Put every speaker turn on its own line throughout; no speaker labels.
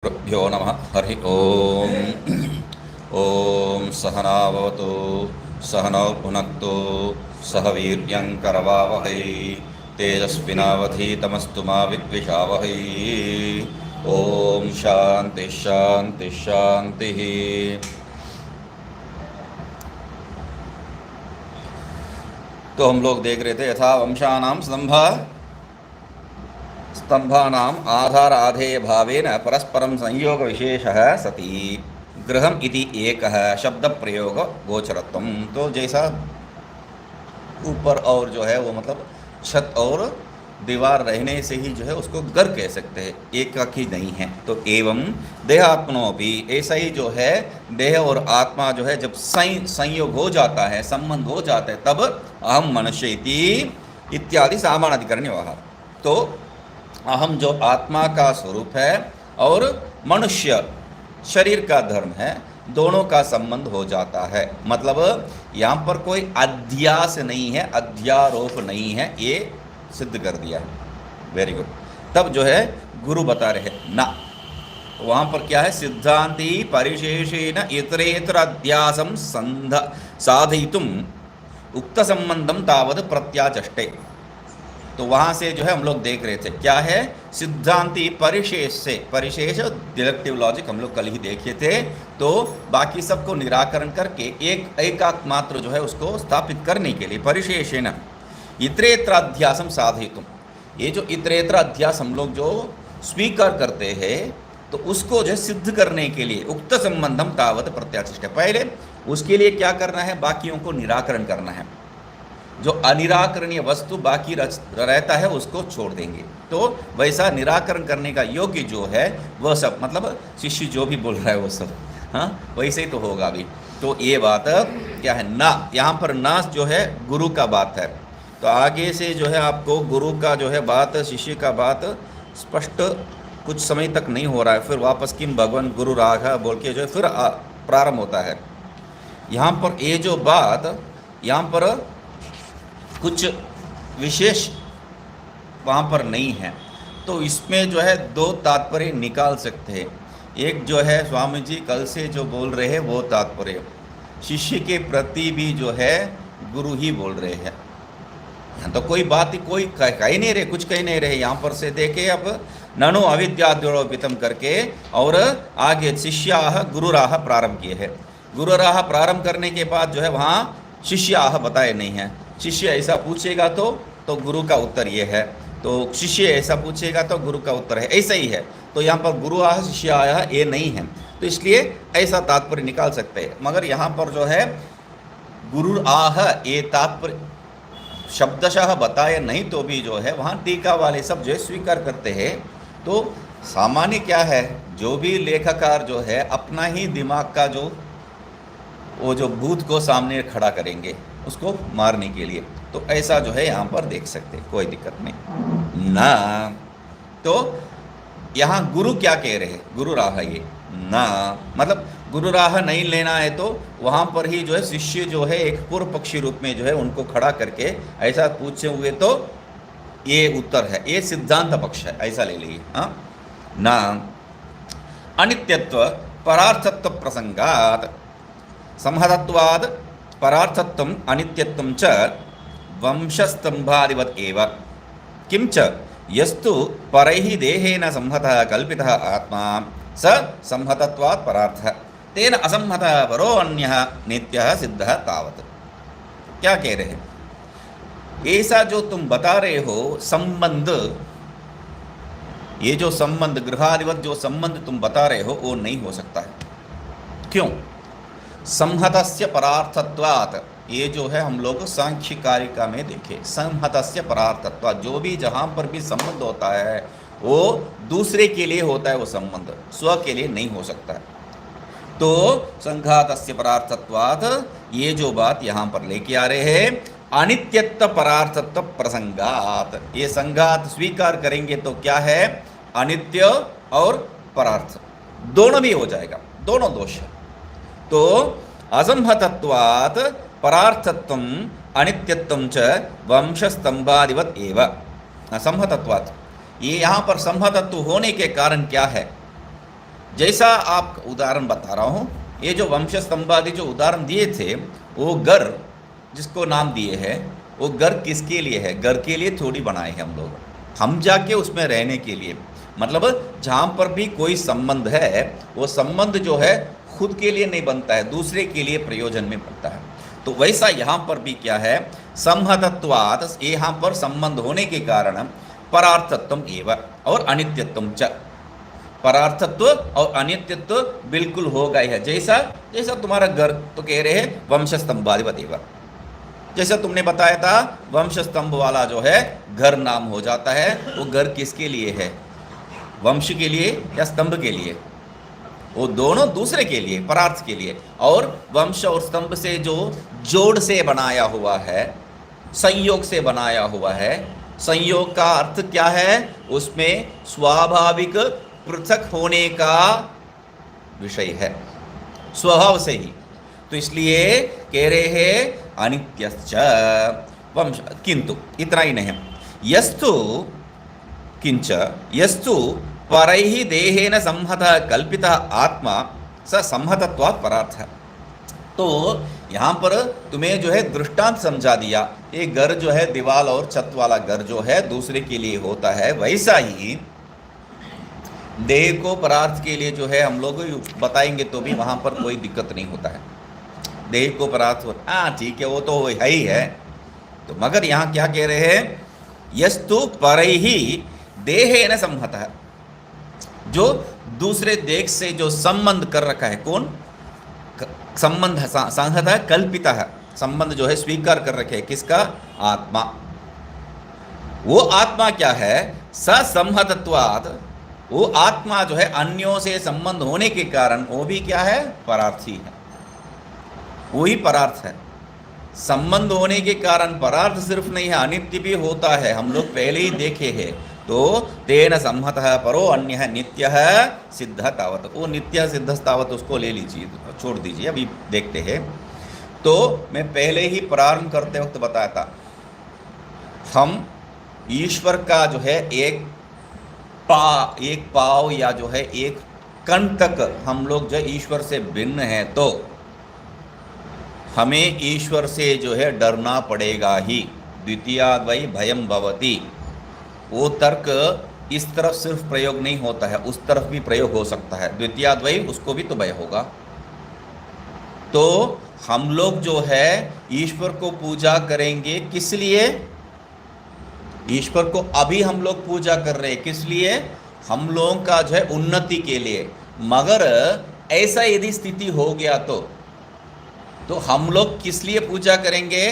गुरुभ्यो नमः। हरि ओम। ओम सहनावतु सहनौ भुनक्तु सह वीर्यङ्करवावहै तेजस्विनावधीतमस्तु मा विद्विषावहै। ओम शांति शांति शांति। तो हम लोग देख रहे थे यथा वंशानाम स्तंभानाम आधार आधेय भावेन परस्परम संयोग विशेषः सति गृहम इति एकः शब्द प्रयोग गोचरत्वम। तो जैसा ऊपर और जो है वो मतलब छत और दीवार रहने से ही जो है उसको घर कह सकते हैं, एक ही नहीं है। तो एवं देहात्मनो भी ऐसा ही जो है देह और आत्मा जो है जब संयोग हो जाता है, संबंध हो जाता है, तब अहम मनुष्य इत्यादि सामानाधिकरण व्यवहार। तो अहम जो आत्मा का स्वरूप है और मनुष्य शरीर का धर्म है, दोनों का संबंध हो जाता है। मतलब यहाँ पर कोई अध्यास नहीं है, अध्यारोप नहीं है, ये सिद्ध कर दिया है। Very good. तब जो है गुरु बता रहे ना, वहाँ पर क्या है, सिद्धांति परिशेषेण इतरेतर अध्यासम साधयितुम उक्त संबंधम तावद प्रत्याचष्टे। तो वहाँ से जो है हम लोग देख रहे थे क्या है, सिद्धांति परिशेष से, परिशेष डिडक्टिव लॉजिक हम लोग कल ही देखे थे। तो बाकी सबको निराकरण करके एकाक मात्र जो है उसको स्थापित करने के लिए परिशेषेण इतरेतर अध्यासम साधयितुम, ये जो इतरेतर अध्यास हम लोग जो स्वीकार करते हैं तो उसको जो सिद्ध करने के लिए उक्त संबंधम तावत प्रत्याशिष्ट। पहले उसके लिए क्या करना है, बाकियों को निराकरण करना है। जो अनिराकरणीय वस्तु बाकी रहता है उसको छोड़ देंगे। तो वैसा निराकरण करने का योग्य जो है वह सब, मतलब शिष्य जो भी बोल रहा है वो सब, हाँ वैसे ही तो होगा अभी। तो ये बात क्या है ना, यहाँ पर ना जो है गुरु का बात है। तो आगे से जो है आपको गुरु का जो है बात, शिष्य का बात स्पष्ट कुछ समय तक नहीं हो रहा है, फिर वापस किम भगवान गुरु राघ बोल के जो है फिर प्रारंभ होता है। यहाँ पर ये जो बात, यहाँ पर कुछ विशेष वहाँ पर नहीं है। तो इसमें जो है दो तात्पर्य निकाल सकते हैं। एक जो है स्वामी जी कल से जो बोल रहे हैं वो तात्पर्य शिष्य के प्रति भी जो है गुरु ही बोल रहे हैं। यहाँ तो कोई बात ही कोई कह ही नहीं रहे, कुछ कह नहीं रहे। यहाँ पर से देखे अब ननु अविद्याद्योपितम करके और आगे शिष्याह गुरुराह प्रारंभ किए हैं। गुरुराह प्रारंभ करने के बाद जो है वहाँ शिष्याह बताए नहीं है। शिष्य ऐसा पूछेगा तो गुरु का उत्तर ये है, तो शिष्य ऐसा पूछेगा तो गुरु का उत्तर है, ऐसा ही है। तो यहाँ पर गुरु आह शिष्य आया ये नहीं है, तो इसलिए ऐसा तात्पर्य निकाल सकते हैं। मगर यहाँ पर जो है गुरु आह ये तात्पर्य शब्दशः बताए नहीं तो भी जो है वहाँ टीका वाले सब जो है स्वीकार करते हैं। तो सामान्य क्या है, जो भी लेखकार जो है अपना ही दिमाग का जो वो जो भूत को सामने खड़ा करेंगे उसको मारने के लिए, तो ऐसा जो है यहाँ पर देख सकते, कोई दिक्कत नहीं ना। तो यहाँ गुरु क्या कह रहे हैं, गुरु राह ये ना, मतलब गुरु राह नहीं लेना है तो वहाँ पर ही जो है शिष्य जो है एक पूर्व पक्षी रूप में जो है उनको खड़ा करके ऐसा पूछे हुए तो ये उत्तर है, ये सिद्धांत पक्ष है, ऐसा ले लीजिए। हाँ ना, अनित्यत्व परार्थत्व प्रसंगात संहतत्वाद परार्थत्वम अनित्यत्वम च वंशस्तंभादिवत एव किंच यस्तु परैः देहेन संहतः कल्पितः आत्मा स संहतत्वात् परार्थः तेन असंहतः परो अन्यः नित्यः सिद्धः तावत्। क्या कह रहे हैं, ऐसा जो तुम बता रहे हो संबंध, ये जो संबंध गृहादिवत जो संबंध तुम बता रहे हो वो नहीं हो सकता है। क्यों, संहतस्य परार्थत्वात्, ये जो है हम लोग सांख्य कारिका में देखे, संहतस्य परार्थत्वात्, जो भी जहाँ पर भी संबंध होता है वो दूसरे के लिए होता है, वो संबंध स्व के लिए नहीं हो सकता है। तो संघातस्य परार्थत्वात् ये जो बात यहाँ पर लेके आ रहे हैं, अनित्यत्व परार्थत्व प्रसंगात, ये संघात स्वीकार करेंगे तो क्या है, अनित्य और परार्थ दोनों भी हो जाएगा, दोनों दोष है। तो असंहतत्वात् परार्थत्वम अनित्यत्वम च वंशस्तंभादिवत एव संहतत्वात्, ये यहाँ पर संहतत्व होने के कारण क्या है, जैसा आप उदाहरण बता रहा हूँ, ये जो वंश स्तंभादि जो उदाहरण दिए थे, वो घर जिसको नाम दिए हैं, वो घर किसके लिए है? घर के लिए थोड़ी बनाए हैं हम लोग, हम जाके उसमें रहने के लिए। मतलब जहाँ पर भी कोई संबंध है, वो संबंध जो है खुद के लिए नहीं बनता है, दूसरे के लिए प्रयोजन में बनता है। तो वैसा यहाँ पर भी क्या है, संहतत्वात्, यहाँ पर संबंध होने के कारण परार्थत्वम एव और अनित्यत्वम च, परार्थत्व और अनित्यत्व बिल्कुल हो गए है। जैसा जैसा तुम्हारा घर तो कह रहे हैं वंश स्तंभाधिपति, जैसा तुमने बताया था वंश स्तंभ वाला जो है घर नाम हो जाता है, वो घर किसके लिए है? वंश के लिए या स्तंभ के लिए? वो दोनों दूसरे के लिए, परार्थ के लिए। और वंश और स्तंभ से जो जोड़ से बनाया हुआ है, संयोग से बनाया हुआ है, संयोग का अर्थ क्या है? उसमें स्वाभाविक पृथक होने का विषय है, स्वभाव से ही। तो इसलिए कह रहे हैं अनित्यश्च वंश। किंतु इतना ही नहीं, यस्तु किंच यस्तु परैः देहेन संहतः कल्पितः आत्मा स संहतत्वात् परार्थः। तो यहाँ पर तुम्हें जो है दृष्टांत समझा दिया, ये घर जो है दीवार और छत वाला घर जो है दूसरे के लिए होता है, वैसा ही देह को परार्थ के लिए जो है हम लोग बताएंगे तो भी वहाँ पर कोई दिक्कत नहीं होता है। देह को परार्थ हो, हाँ ठीक है, वो तो है ही है। तो मगर यहाँ क्या कह रहे हैं, यस्तु परैः देहेन संहतः, जो दूसरे देह से जो संबंध कर रखा है, कौन संबंध? संहतः कल्पितः, संबंध जो है स्वीकार कर रखे है, किसका? आत्मा। वो आत्मा क्या है? ससंहतत्वात्, वो आत्मा जो है अन्यों से संबंध होने के कारण वो भी क्या है? परार्थी है, वही परार्थ है। संबंध होने के कारण परार्थ सिर्फ नहीं है, अनित्य भी होता है, हम लोग पहले ही देखे हैं। तो तेन संहतः परो अन्यः नित्यः सिद्धः तावत्, वो नित्य सिद्ध तावत् उसको ले लीजिए, छोड़ दीजिए, अभी देखते हैं। तो मैं पहले ही प्रारंभ करते वक्त बताया था, हम ईश्वर का जो है एक पाव या जो है एक कण तक हम लोग जो ईश्वर से भिन्न है, तो हमें ईश्वर से जो है डरना पड़ेगा ही। द्वितीयाद्वै भयम भवति, वो तर्क इस तरफ सिर्फ प्रयोग नहीं होता है, उस तरफ भी प्रयोग हो सकता है। द्वितीयाद्वै, उसको भी तो भय होगा। तो हम लोग जो है ईश्वर को पूजा करेंगे किस लिए? ईश्वर को अभी हम लोग पूजा कर रहे हैं किस लिए? हम लोगों का जो है उन्नति के लिए। मगर ऐसा यदि स्थिति हो गया तो हम लोग किस लिए पूजा करेंगे?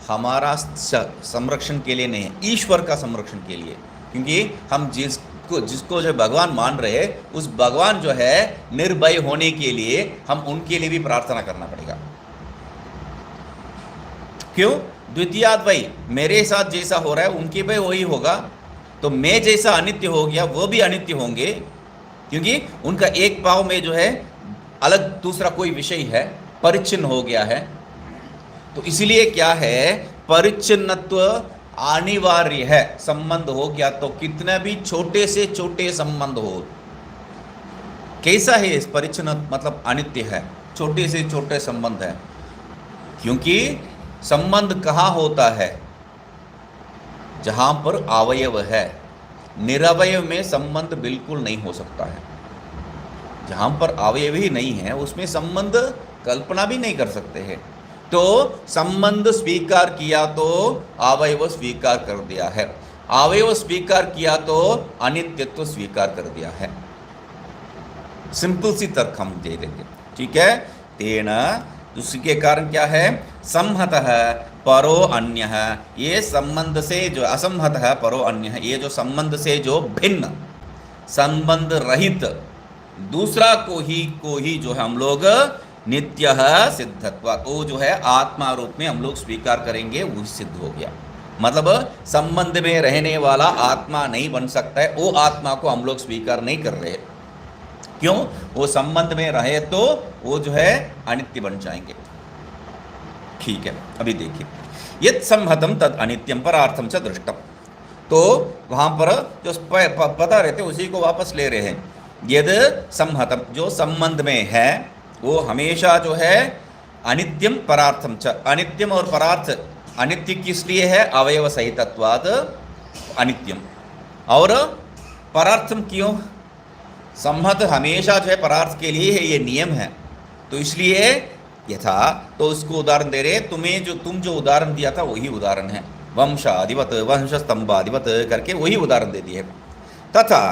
हमारा संरक्षण के लिए नहीं, ईश्वर का संरक्षण के लिए। क्योंकि हम जिसको जो भगवान मान रहे हैं, उस भगवान जो है निर्भय होने के लिए हम उनके लिए भी प्रार्थना करना पड़ेगा। क्यों? द्वितीयाद्वै, मेरे साथ जैसा हो रहा है उनके भी वही होगा, तो मैं जैसा अनित्य हो गया वो भी अनित्य होंगे, क्योंकि उनका एक पाव में जो है अलग दूसरा कोई विषय है, परिच्छिन्न हो गया है। तो इसलिए क्या है, परिच्छिन्नत्व अनिवार्य है। संबंध हो गया तो कितना भी छोटे से छोटे संबंध हो, कैसा है इस परिच्छिन्न मतलब अनित्य है, छोटे से छोटे संबंध है। क्योंकि संबंध कहाँ होता है? जहाँ पर अवयव है। निरवयव में संबंध बिल्कुल नहीं हो सकता है। जहाँ पर अवयव ही नहीं है उसमें संबंध कल्पना भी नहीं कर सकते हैं। तो संबंध स्वीकार किया तो अवयव स्वीकार कर दिया है, अवयव स्वीकार किया तो अनित्यत्व स्वीकार कर दिया है। सिंपल सी तर्क हम दे देंगे, ठीक है। तेन, उसके कारण क्या है, संहतः परो अन्यः, ये संबंध से जो असंहतः परो अन्यः, ये जो संबंध से जो भिन्न संबंध रहित दूसरा को ही जो है हम लोग नित्य सिद्धत्व, वो जो है आत्मा रूप में हम लोग स्वीकार करेंगे, वो सिद्ध हो गया। मतलब संबंध में रहने वाला आत्मा नहीं बन सकता है, वो आत्मा को हम लोग स्वीकार नहीं कर रहे। क्यों? वो संबंध में रहे तो वो जो है अनित्य बन जाएंगे। ठीक है, अभी देखिए, यत् संहतम तद अनित्यम परार्थम च दृष्टम। तो वहां पर जो पता रहते उसी को वापस ले रहे हैं। यद संहतम, जो संबंध में है वो हमेशा जो है अनित्यम परार्थम च, अनित्यम और परार्थ, अनित्य किस लिए है, अवयव सहितत्वात् अनित्यम, और परार्थम क्यों, संहत हमेशा जो है परार्थ के लिए है, ये नियम है, तो इसलिए यथा, तो उसको उदाहरण दे रहे, तुम जो उदाहरण दिया था वही उदाहरण है, वंशादिवत, वंश स्तंभादिवत करके वही उदाहरण दे दिए। तथा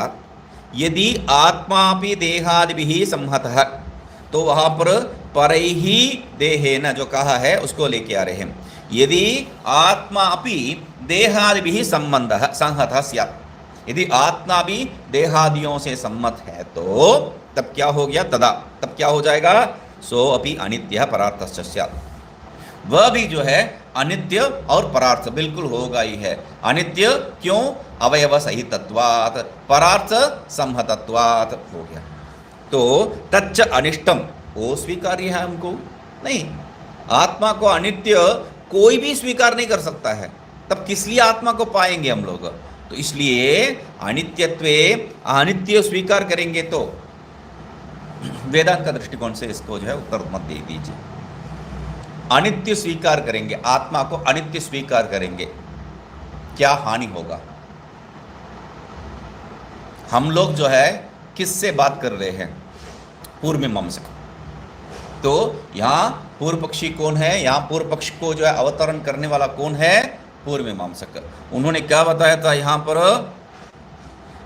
यदि आत्मापि देहादिभिः संहतः, तो वहाँ पर परैहि देहेन जो कहा है उसको लेके आ रहे हैं, यदि आत्मा अपि देहादिभिः संबंधः संहतः स्यात्, यदि आत्मा भी देहादियों से सम्मत है तो तब क्या हो गया, तदा तब क्या हो जाएगा, सो अपि अनित्यः परार्थश्च स्यात्, वह भी जो है अनित्य और परार्थ बिल्कुल होगा ही है। अनित्य क्यों, अवयव सहितत्वात्, परार्थ संहतत्वात् हो गया। तो तच्च अनिष्टम, वो स्वीकार्य है हमको नहीं, आत्मा को अनित्य कोई भी स्वीकार नहीं कर सकता है, तब किस लिए आत्मा को पाएंगे हम लोग, तो इसलिए अनित्यत्वे अनित्य स्वीकार करेंगे तो वेदांत का दृष्टिकोण से इसको जो है उत्तर मत दे दीजिए। अनित्य स्वीकार करेंगे, आत्मा को अनित्य स्वीकार करेंगे, क्या हानि होगा। हम लोग जो है किससे बात कर रहे हैं, पूर्व मीमांसक, तो यहाँ पूर्व पक्षी कौन है, यहाँ पूर्व पक्ष को जो है अवतरण करने वाला कौन है, पूर्व मीमांसक। उन्होंने क्या बताया था यहाँ पर,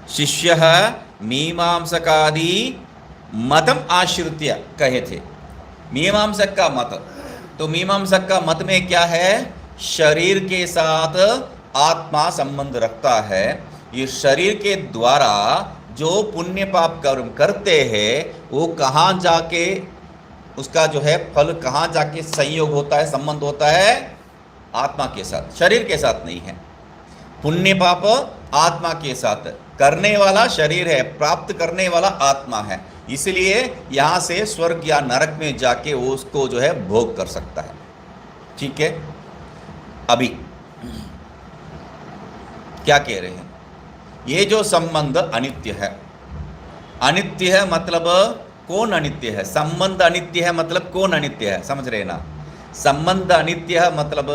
शिष्यः मीमांसकादि मतम आश्रित्य कहे थे, मीमांसक का मत, तो मीमांसक का मत में क्या है, शरीर के साथ आत्मा संबंध रखता है, ये शरीर के द्वारा जो पुण्य पाप कर्म करते हैं वो कहाँ जाके उसका जो है फल कहाँ जाके संयोग होता है, संबंध होता है, आत्मा के साथ, शरीर के साथ नहीं है। पुण्य पाप आत्मा के साथ, करने वाला शरीर है, प्राप्त करने वाला आत्मा है, इसलिए यहाँ से स्वर्ग या नरक में जाके वो उसको जो है भोग कर सकता है। ठीक है, अभी क्या कह रहे हैं, ये जो संबंध अनित्य है, अनित्य है मतलब कौन अनित्य है, संबंध अनित्य है मतलब कौन अनित्य है, समझ रहे ना, संबंध अनित्य है मतलब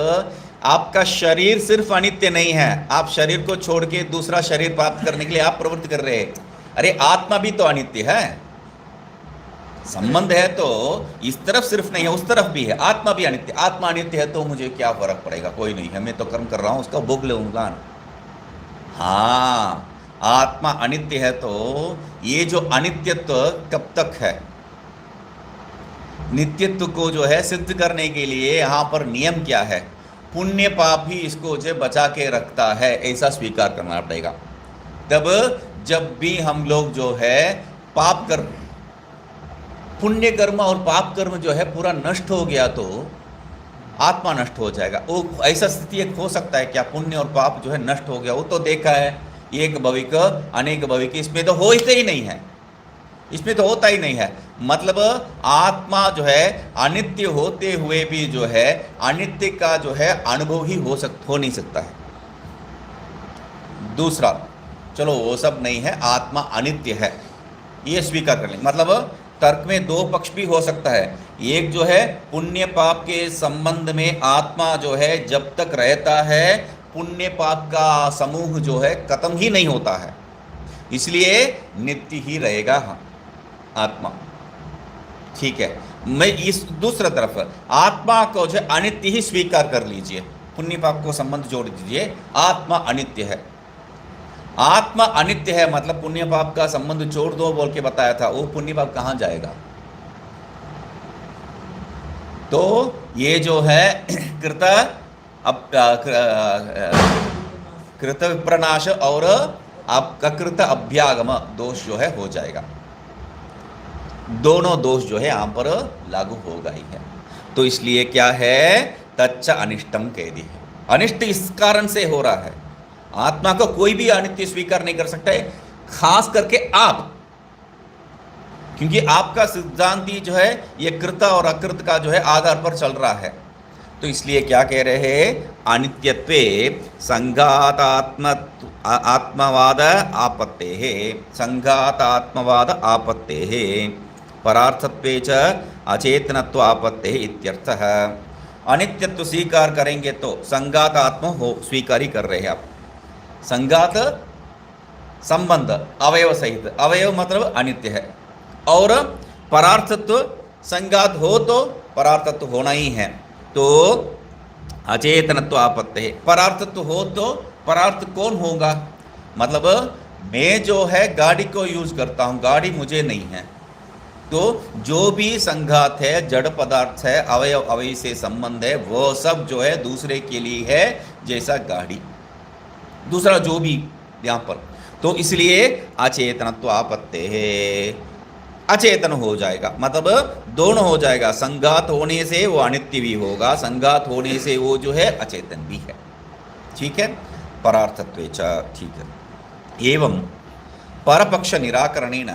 आपका शरीर सिर्फ अनित्य नहीं है, आप शरीर को छोड़ के दूसरा शरीर प्राप्त करने के लिए आप प्रवृत्ति कर रहे हैं, अरे आत्मा भी तो अनित्य है, संबंध है तो इस तरफ सिर्फ नहीं है उस तरफ भी है, आत्मा भी अनित्य, आत्मा अनित्य है तो मुझे क्या फर्क पड़ेगा, कोई नहीं है, मैं तो कर्म कर रहा हूं उसका भोग लूंगा। हाँ, आत्मा अनित्य है तो ये जो अनित्यत्व कब तक है, नित्यत्व को जो है सिद्ध करने के लिए यहाँ पर नियम क्या है, पुण्य पाप ही इसको जो बचा के रखता है, ऐसा स्वीकार करना पड़ेगा। तब जब भी हम लोग जो है पाप कर्म, पुण्य कर्म और पाप कर्म जो है पूरा नष्ट हो गया तो आत्मा नष्ट हो जाएगा। वो ऐसा स्थिति एक हो सकता है क्या, पुण्य और पाप जो है नष्ट हो गया, वो तो देखा है, एक भविक अनेक भविक, इसमें तो होते ही नहीं है, इसमें तो होता ही नहीं है, मतलब आत्मा जो है अनित्य होते हुए भी जो है अनित्य का जो है अनुभव ही हो नहीं सकता है। दूसरा, चलो वो सब नहीं है, आत्मा अनित्य है ये स्वीकार कर लेंगे, मतलब तर्क में दो पक्ष भी हो सकता है, एक जो है पुण्य पाप के संबंध में आत्मा जो है जब तक रहता है पुण्य पाप का समूह जो है खत्म ही नहीं होता है, इसलिए नित्य ही रहेगा आत्मा। ठीक है, मैं इस दूसरा तरफ आत्मा को जो अनित्य ही स्वीकार कर लीजिए, पुण्य पाप को संबंध जोड़ दीजिए, आत्मा अनित्य है, आत्मा अनित्य है मतलब पुण्य पाप का संबंध छोड़ दो बोल के बताया था, वो पुण्य पाप कहाँ जाएगा, तो ये जो है कृत विप्रनाश और आपका कृत अभ्यागम दोष जो है हो जाएगा, दोनों दोष जो है यहाँ पर लागू होगा ही है। तो इसलिए क्या है, तच्च अनिष्टम कह दी है, अनिष्ट इस कारण से हो रहा है, आत्मा को कोई भी अनित्य स्वीकार नहीं कर सकता है, खास करके आप, क्योंकि आपका सिद्धांत जो है ये कृत और अकृत का जो है आधार पर चल रहा है, तो इसलिए क्या कह रहे हैं, अनित्यत्वे आत्मवाद आपत्तेः संघातात्मवाद आपत्तेः परार्थत्वे च अचेतनत्व आपत्तेः इत्यर्थः। अनित्यत्व स्वीकार करेंगे तो संघात आत्मा हो स्वीकार ही कर रहे हैं आप। संघात संबंध अवयव सहित, अवयव मतलब अनित्य है, और परार्थत्व संघात हो तो परार्थत्व होना ही है, तो अचेतनत्व आपत्ति है। परार्थत्व हो तो परार्थ कौन होगा, मतलब मैं जो है गाड़ी को यूज करता हूँ, गाड़ी मुझे नहीं है, तो जो भी संघात है, जड़ पदार्थ है, अवयव अवयव से संबंध है, वो सब जो है दूसरे के लिए है, जैसा गाड़ी दूसरा जो भी यहाँ पर, तो इसलिए अचेतनत्व आपत्ति है, अचेतन हो जाएगा, मतलब दोनों हो जाएगा। संघात होने से वो अनित्य भी होगा, संघात होने से वो जो है अचेतन भी है, ठीक है। परार्थत्वे च, ठीक है। एवं परपक्ष निराकरणेन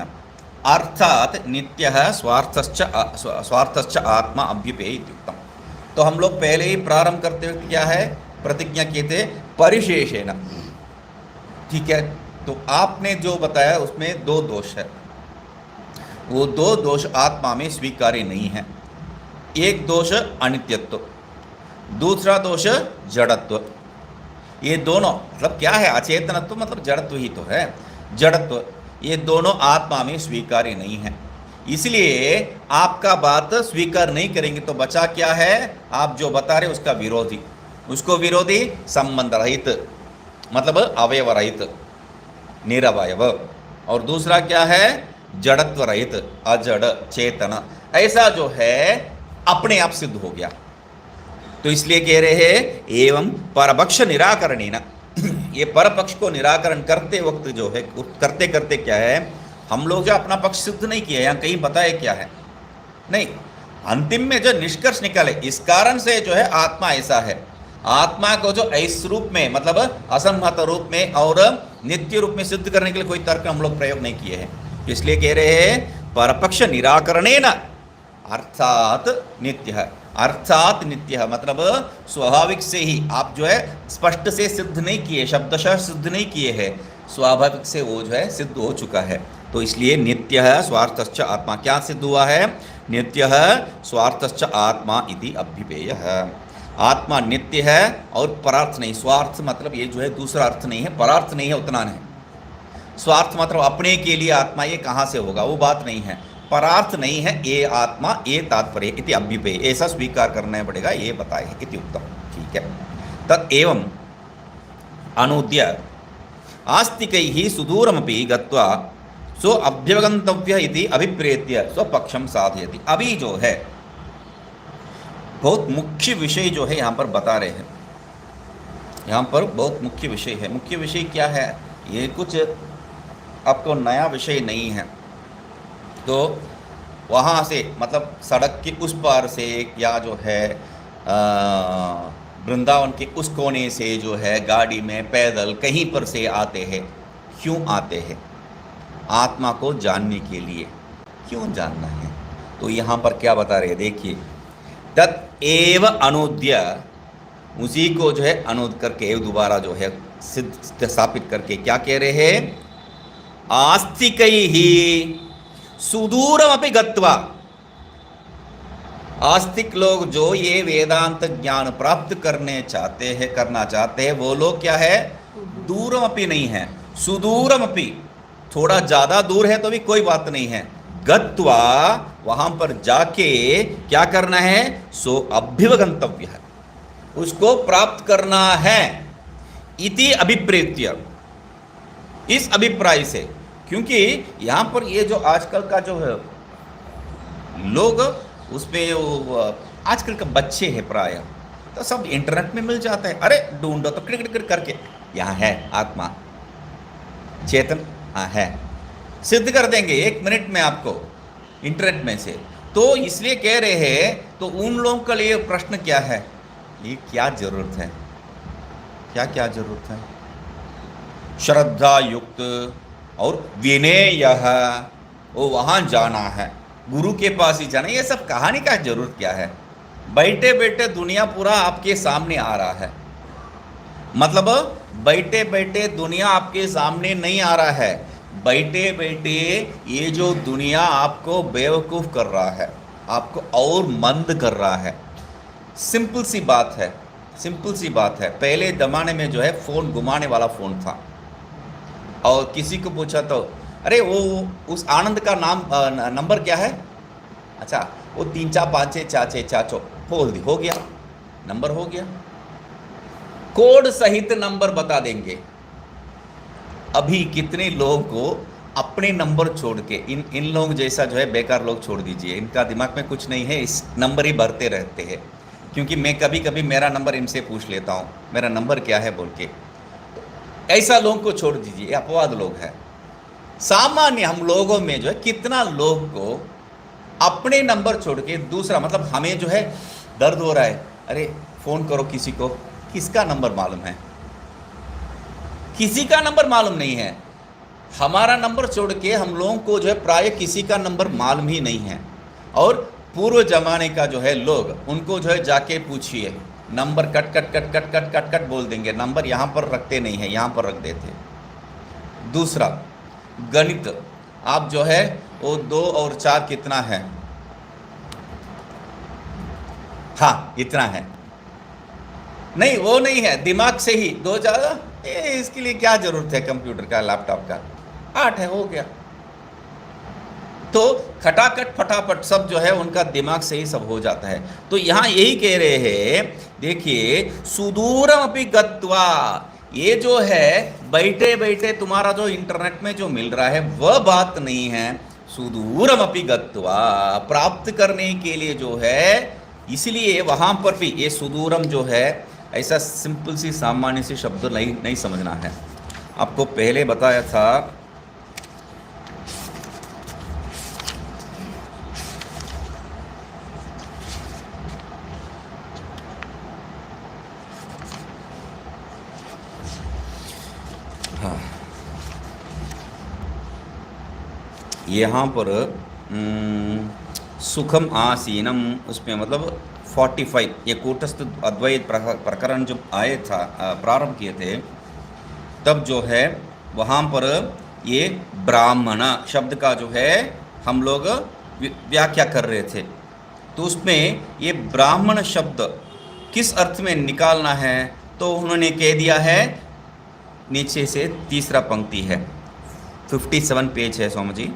अर्थात नित्यः स्वार्थश्च आत्मा अभ्युपेय इत्युक्तम। तो हम लोग पहले ही प्रारंभ करते हुए क्या है, प्रतिज्ञा किए थे परिशेषेण, ठीक है। तो आपने जो बताया उसमें दो दोष है, वो दो दोष आत्मा में स्वीकार्य नहीं है। एक दोष अनित्यत्व, दूसरा दोष जड़त्व। ये दोनों मतलब क्या है, अचेतनत्व मतलब जड़त्व ही तो है, जड़त्व, ये दोनों आत्मा में स्वीकार्य नहीं है। इसलिए आपका बात स्वीकार नहीं करेंगे तो बचा क्या है, आप जो बता रहे उसका विरोधी, उसको विरोधी संबंध रहित मतलब अवयव रहित निरवयव, और दूसरा क्या है जड़त्व रहित अजड़ चेतन, ऐसा जो है अपने आप सिद्ध हो गया। तो इसलिए कह रहे हैं एवं परपक्ष निराकरणेन, ये परपक्ष को निराकरण करते वक्त जो है करते करते क्या है, हम लोग जो अपना पक्ष सिद्ध नहीं किया, यहाँ कहीं बताए क्या है नहीं, अंतिम में जो निष्कर्ष निकाले इस कारण से जो है आत्मा ऐसा है, आत्मा को जो इस रूप में मतलब असंहत रूप में और नित्य रूप में सिद्ध करने के लिए कोई तर्क हम लोग प्रयोग नहीं किए हैं। इसलिए कह रहे हैं परपक्ष निराकरणेन अर्थात नित्य है, अर्थात नित्य है मतलब स्वाभाविक से ही आप जो है स्पष्ट से सिद्ध नहीं किए, शब्दशः सिद्ध नहीं किए हैं, स्वाभाविक से वो जो है सिद्ध हो चुका है। तो इसलिए नित्य है स्वार्थश्च आत्मा, क्या सिद्ध हुआ है, नित्य है स्वार्थश्च आत्मा इति अभ्युपेय है। आत्मा नित्य है और परार्थ नहीं, स्वार्थ मतलब ये जो है दूसरा अर्थ नहीं है, परार्थ नहीं है उतना नहीं, स्वार्थ मतलब अपने के लिए आत्मा ये कहाँ से होगा वो बात नहीं है, परार्थ नहीं है ये आत्मा, ये तात्पर्य इति अभ्युपेय, ऐसा स्वीकार करना पड़ेगा, ये बताए इति उत्तम, ठीक है। तत् एवं अनुद्य आस्तिकैः सुदूरमपि गत्वा सो अभ्यवगंतव्य इति अभिप्रेत्य स्वपक्षम साधयति। अभी जो है बहुत मुख्य विषय जो है यहाँ पर बता रहे हैं, यहाँ पर बहुत मुख्य विषय है। मुख्य विषय क्या है, ये कुछ आपको नया विषय नहीं है, तो वहाँ से मतलब सड़क के उस पार से या जो है वृंदावन के उस कोने से जो है गाड़ी में पैदल कहीं पर से आते हैं, क्यों आते हैं, आत्मा को जानने के लिए, क्यों जानना है। तो यहाँ पर क्या बता रहे हैं देखिए, तत् एव अनुद्य, उसी को जो है अनुद करके दोबारा जो है सिद्ध स्थापित करके क्या कह रहे हैं, आस्तिकैः सुदूरमपि गत्वा, आस्तिक लोग जो ये वेदांत ज्ञान प्राप्त करना चाहते हैं वो लोग क्या है, दूरमपि नहीं है, सुदूरमपि, थोड़ा ज़्यादा दूर है तो भी कोई बात नहीं है, गत्वा वहाँ पर जाके क्या करना है, सो अभ्युपगंतव्य है, उसको प्राप्त करना है, इति अभिप्रेत्य, इस अभिप्राय से। क्योंकि यहाँ पर ये जो आजकल का जो है लोग उसमें आजकल का बच्चे हैं प्राय, तो सब इंटरनेट में मिल जाता है, अरे ढूंढो तो क्लिक क्लिक करके यहाँ है आत्मा चेतन, हाँ है, सिद्ध कर देंगे 1 मिनट में आपको इंटरनेट में से। तो इसलिए कह रहे हैं, तो उन लोगों के लिए प्रश्न क्या है, ये क्या जरूरत है, क्या क्या जरूरत है, श्रद्धा युक्त और विनय, वो वहाँ जाना है, गुरु के पास ही जाना, ये सब कहानी का जरूरत क्या है, बैठे बैठे दुनिया पूरा आपके सामने आ रहा है, मतलब बैठे बैठे दुनिया आपके सामने नहीं आ रहा है, बैठे बैठे ये जो दुनिया आपको बेवकूफ़ कर रहा है, आपको और मंद कर रहा है। सिंपल सी बात है, सिंपल सी बात है। पहले ज़माने में जो है फ़ोन घुमाने वाला फ़ोन था, और किसी को पूछा तो अरे वो उस आनंद का नाम नंबर क्या है, अच्छा वो 3 4 5 6 4 6 4 बोल दी, हो गया, नंबर हो गया, कोड सहित नंबर बता देंगे। अभी कितने लोगों को अपने नंबर छोड़ के, इन लोग जैसा जो है बेकार लोग छोड़ दीजिए, इनका दिमाग में कुछ नहीं है, इस नंबर ही भरते रहते हैं। क्योंकि मैं कभी कभी मेरा नंबर इनसे पूछ लेता हूँ, मेरा नंबर क्या है बोल के। ऐसा लोगों को छोड़ दीजिए, अपवाद लोग हैं। सामान्य हम लोगों में जो है कितना लोग को अपने नंबर छोड़ के दूसरा, मतलब हमें जो है दर्द हो रहा है, अरे फ़ोन करो किसी को, किसका नंबर मालूम है, किसी का नंबर मालूम नहीं है। हमारा नंबर छोड़ के हम लोगों को जो है प्राय किसी का नंबर मालूम ही नहीं है। और पूर्व जमाने का जो है लोग, उनको जो है जाके पूछिए, number cut cut cut cut cut cut cut बोल देंगे, नंबर यहाँ पर रखते नहीं है, यहाँ पर रख देते। दूसरा गणित, आप जो है वो 2 और 4 कितना है, हाँ इतना है, नहीं वो नहीं है, दिमाग से ही 2 4 इसके लिए क्या जरूरत है कंप्यूटर का, लैपटॉप का, 8 है, हो गया। तो खटाखट फटाफट सब जो है उनका दिमाग से ही सब हो जाता है। तो यहाँ यही कह रहे हैं, देखिए सुदूरम अपि गत्वा, ये जो है बैठे बैठे तुम्हारा जो इंटरनेट में जो मिल रहा है वह बात नहीं है, सुदूरम अपि गत्वा, प्राप्त करने के लिए जो है, इसलिए वहाँ पर भी ये सुदूरम जो है ऐसा सिंपल सी सामान्य सी शब्द नहीं समझना है। आपको पहले बताया था हाँ, यहाँ पर सुखम आसीनम, उसमें मतलब 45, ये कूटस्थ अद्वैत प्रकरण जब आए था, प्रारंभ किए थे, तब जो है वहाँ पर ये ब्राह्मण शब्द का जो है हम लोग व्याख्या कर रहे थे। तो उसमें ये ब्राह्मण शब्द किस अर्थ में निकालना है, तो उन्होंने कह दिया है, नीचे से तीसरा पंक्ति है, 57 पेज है सोम जी,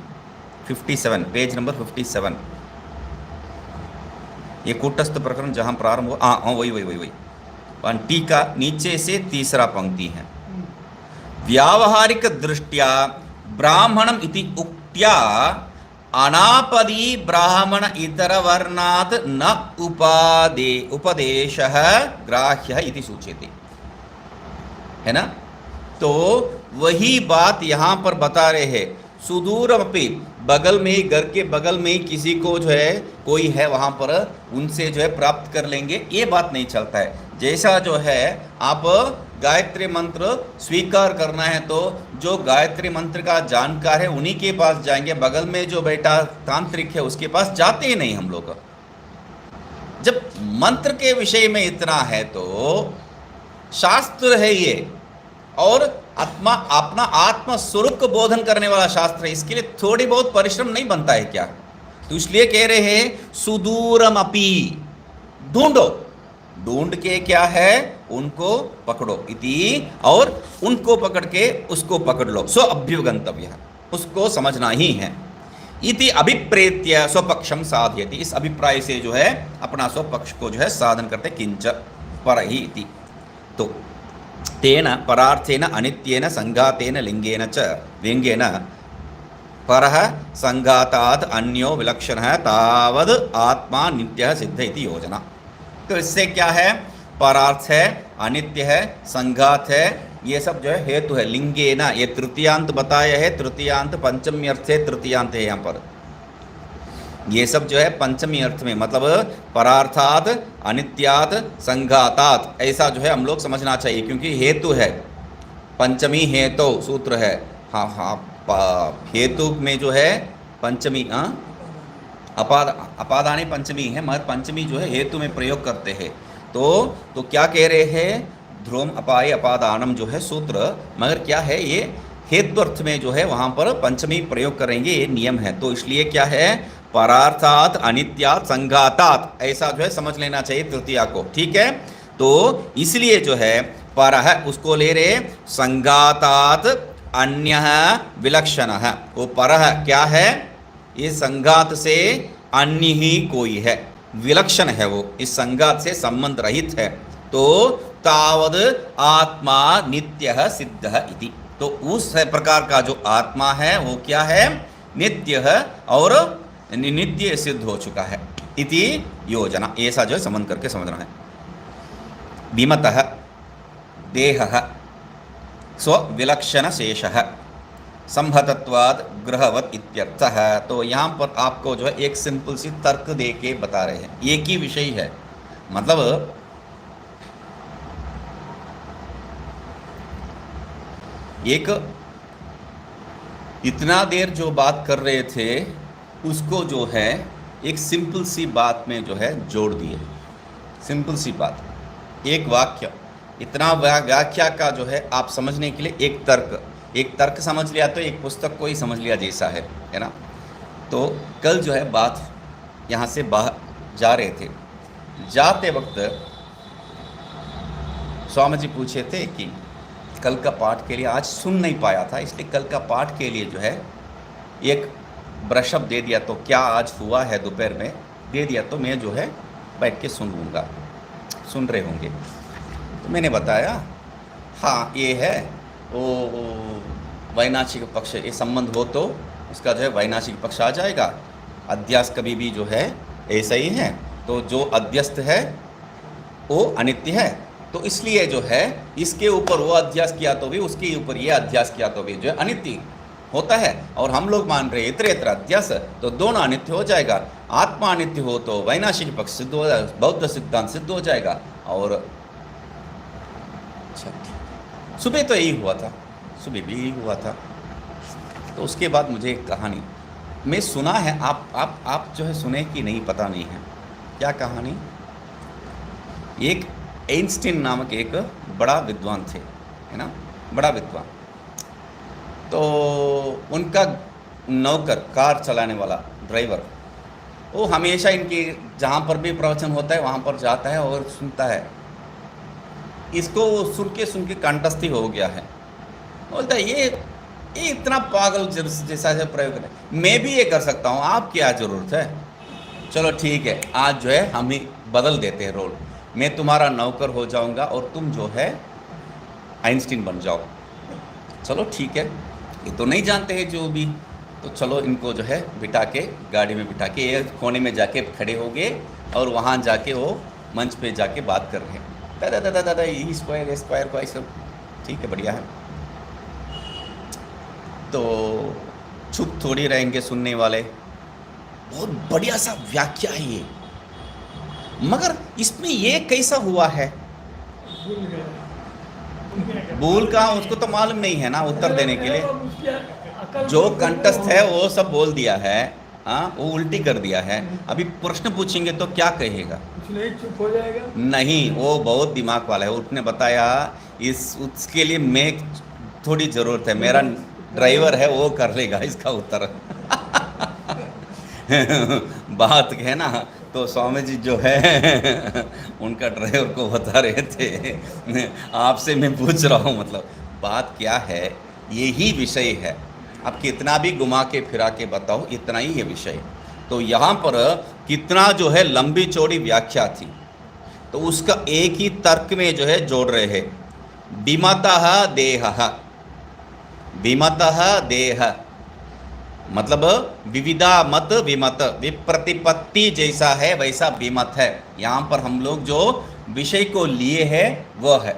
57 पेज नंबर 57, ये कूटस्थ प्रकरण जहाँ प्रारंभ हो, हाँ वही वही वही वही टीका नीचे से तीसरा पंक्ति है। व्यावहारिक दृष्टिया ब्राह्मणम इति उक्त्या अनापदी ब्राह्मण इतर वर्णात् न उपदेशः ग्राह्यः इति सूच्यते, है ना। तो वही बात यहाँ पर बता रहे हैं, सुदूरमपि, बगल में ही, घर के बगल में ही किसी को जो है कोई है वहाँ पर, उनसे जो है प्राप्त कर लेंगे, ये बात नहीं चलता है। जैसा जो है आप गायत्री मंत्र स्वीकार करना है तो जो गायत्री मंत्र का जानकार है उन्हीं के पास जाएंगे, बगल में जो बेटा तांत्रिक है उसके पास जाते ही नहीं हम लोग। जब मंत्र के विषय में इतना है तो शास्त्र है ये, और अपना आत्म स्वरूप को बोधन करने वाला शास्त्र है, इसके लिए थोड़ी बहुत परिश्रम नहीं बनता है क्या। तो इसलिए कह रहे हैं सुदूरम अपि, ढूंढो, ढूंढ के क्या है उनको पकड़ो, इति, और उनको पकड़ के उसको पकड़ लो, सो अभ्युगंतव्य, उसको समझना ही है, इति अभिप्रेत्य स्वपक्षम साधयति, इस अभिप्राय से जो है अपना स्वपक्ष को जो है साधन करते, किंच परहि इति। तो तेन परार्थेन अनित्येन संघातेन लिंगेन च व्यंग्येन परः संघातात् अन्यो विलक्षणः तावद् आत्मा नित्यः सिद्ध इति योजना। तो इससे क्या है, परार्थ है, अनित्य है, संघात है, ये सब जो है हेतु है। लिंगेन, ये तृतीयांत बताया है, तृतीयांत पंचमी अर्थ है, तृतीयांत है यहाँ पर, ये सब जो है पंचमी अर्थ में, मतलब परार्थात, अनित्यात, संघातात, ऐसा जो है हम लोग समझना चाहिए, क्योंकि हेतु है, पंचमी हेतु सूत्र है, हाँ हाँ, हेतु में जो है पंचमी, अपादानी पंचमी है, मगर पंचमी जो है हेतु में प्रयोग करते हैं। तो क्या कह रहे हैं, ध्रुवम अपाय अपादानम जो है सूत्र, मगर क्या है ये हेत्वर्थ में जो है वहाँ पर पंचमी प्रयोग करेंगे, ये नियम है। तो इसलिए क्या है, परार्थात अनित्यात संघातात, ऐसा जो है समझ लेना चाहिए तृतीया को, ठीक है। तो इसलिए जो है परह उसको ले रहे, संघातात अन्य विलक्षण, वो परह क्या है, ये संघात से अन्य ही कोई है, विलक्षण है वो, इस संघात से संबंध रहित है। तो तावद आत्मा नित्य सिद्ध इति, तो उस प्रकार का जो आत्मा है वो क्या है, नित्य है और नित्य सिद्ध हो चुका है इति योजना, ऐसा जो है संबंध करके समझना है। विमतः देहः स्वविलक्षण शेषः संहतत्वाद ग्रहवत इत्यर्थः। तो यहाँ पर आपको जो है एक सिंपल सी तर्क दे के बता रहे हैं, एक ही विषय है, मतलब एक इतना देर जो बात कर रहे थे उसको जो है एक सिंपल सी बात में जो है जोड़ दिए, सिंपल सी बात, एक वाक्य, इतना व्याख्या का जो है आप समझने के लिए एक तर्क समझ लिया तो एक पुस्तक को ही समझ लिया जैसा है ना। तो कल जो है बात यहाँ से बाहर जा रहे थे, जाते वक्त स्वामी जी पूछे थे कि कल का पाठ के लिए, आज सुन नहीं पाया था इसलिए कल का पाठ के लिए जो है एक ब्रशअप दे दिया, तो क्या आज हुआ है दोपहर में दे दिया, तो मैं जो है बैठ के सुन लूँगा, सुन रहे होंगे। तो मैंने बताया हाँ ये है वो वैनाशिक पक्ष, ये संबंध हो तो उसका जो है वैनाशिक पक्ष आ जाएगा, अध्यास कभी भी जो है ऐसा ही है, तो जो अध्यस्त है वो अनित्य है, तो इसलिए जो है इसके ऊपर वो अध्यास किया तो भी, उसके ऊपर ये अध्यास किया तो भी जो है अनित्य होता है। और हम लोग मान रहे इतरे इतर अध्यास, तो दोनों अनित्य हो जाएगा, आत्मा अनित्य हो तो वैनाशिक पक्ष सिद्ध हो जाएगा, बौद्ध सिद्धांत सिद्ध हो जाएगा। और अच्छा सुबह तो यही हुआ था, सुबह भी यही हुआ था। तो उसके बाद मुझे एक कहानी मैं सुना है, आप जो है सुने कि नहीं पता नहीं है, क्या कहानी, एक आइंस्टीन नामक एक बड़ा विद्वान थे, है ना, बड़ा विद्वान। तो उनका नौकर, कार चलाने वाला ड्राइवर, वो हमेशा इनकी जहाँ पर भी प्रवचन होता है वहाँ पर जाता है और सुनता है। इसको सुन के कंठस्थी हो गया है, बोलता है ये इतना पागल जैसा प्रयोग है, मैं भी ये कर सकता हूँ, आप क्या ज़रूरत है, चलो ठीक है आज जो है हम ही बदल देते हैं रोल, मैं तुम्हारा नौकर हो जाऊंगा और तुम जो है आइंस्टीन बन जाओ। चलो ठीक है, ये तो नहीं जानते हैं जो भी, तो चलो इनको जो है बिठा के गाड़ी में बिठा के ये कोने में जाके खड़े हो गए और वहाँ जाके वो मंच पे जाके बात कर रहे हैं, दादा ई स्क्वायर को ऐसा, ठीक है बढ़िया है। तो चुप थोड़ी रहेंगे सुनने वाले, बहुत बढ़िया सा व्याख्या है ये, मगर इसमें ये कैसा हुआ है, भूल का उसको तो मालूम नहीं है ना उत्तर देने के लिए, जो कंठस्थ है वो सब बोल दिया है, हाँ वो उल्टी कर दिया है। अभी प्रश्न पूछेंगे तो क्या कहेगा,
चुप हो जाएगा,
नहीं वो बहुत दिमाग वाला है, उसने बताया उसके लिए मैं थोड़ी ज़रूरत है, मेरा ड्राइवर है वो कर लेगा इसका उत्तर बात है ना। तो स्वामी जी जो है उनका ड्राइवर को बता रहे थे, आपसे मैं पूछ रहा हूँ, मतलब बात क्या है, यही विषय है, आप कितना भी घुमा के फिरा के बताओ इतना ही है विषय। तो यहाँ पर कितना जो है लंबी चौड़ी व्याख्या थी, तो उसका एक ही तर्क में जो है जोड़ रहे हैं, विमतः देहः, विमतः देह मतलब विविधा मत विमत, विप्रतिपत्ति जैसा है वैसा विमत है। यहाँ पर हम लोग जो विषय को लिए हैं वह है,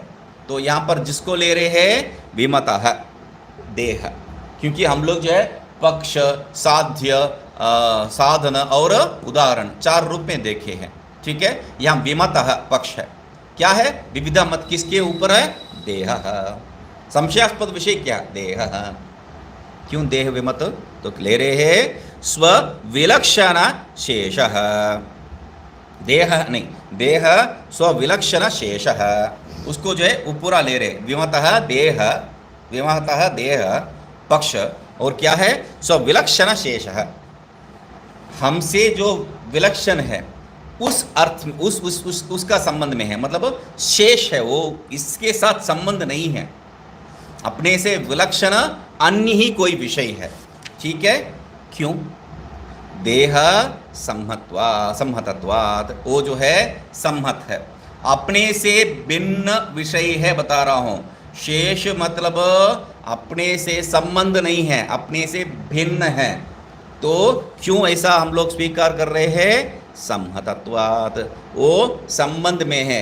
तो यहाँ पर जिसको ले रहे हैं विमतः देह, क्योंकि हम लोग जो है पक्ष, साध्य, साधन और उदाहरण 4 रूप में देखे हैं, ठीक है। यहाँ विमतः पक्ष है, क्या है, विविधा मत किसके ऊपर है, देह, संशयास्पद विषय क्या, देह, क्यों देह विमत, तो ले रहे हैं स्व विलक्षण शेषः, देह नहीं, देह स्व विलक्षण शेषः, उसको जो है वो पूरा ले रहे, विमतः देह, विमतः देह पक्ष, और क्या है, सो विलक्षण शेष, हमसे जो विलक्षण है उस अर्थ में, उसका संबंध में है, मतलब शेष है वो, इसके साथ संबंध नहीं है, अपने से विलक्षण अन्य ही कोई विषय है। ठीक है, क्यों? देह संहतत्वात्, वो जो है संहत है, अपने से भिन्न विषय है, बता रहा हूं। शेष मतलब अपने से संबंध नहीं है, अपने से भिन्न है। तो क्यों ऐसा हम लोग स्वीकार कर रहे हैं? संहतत्वात्, वो संबंध में है।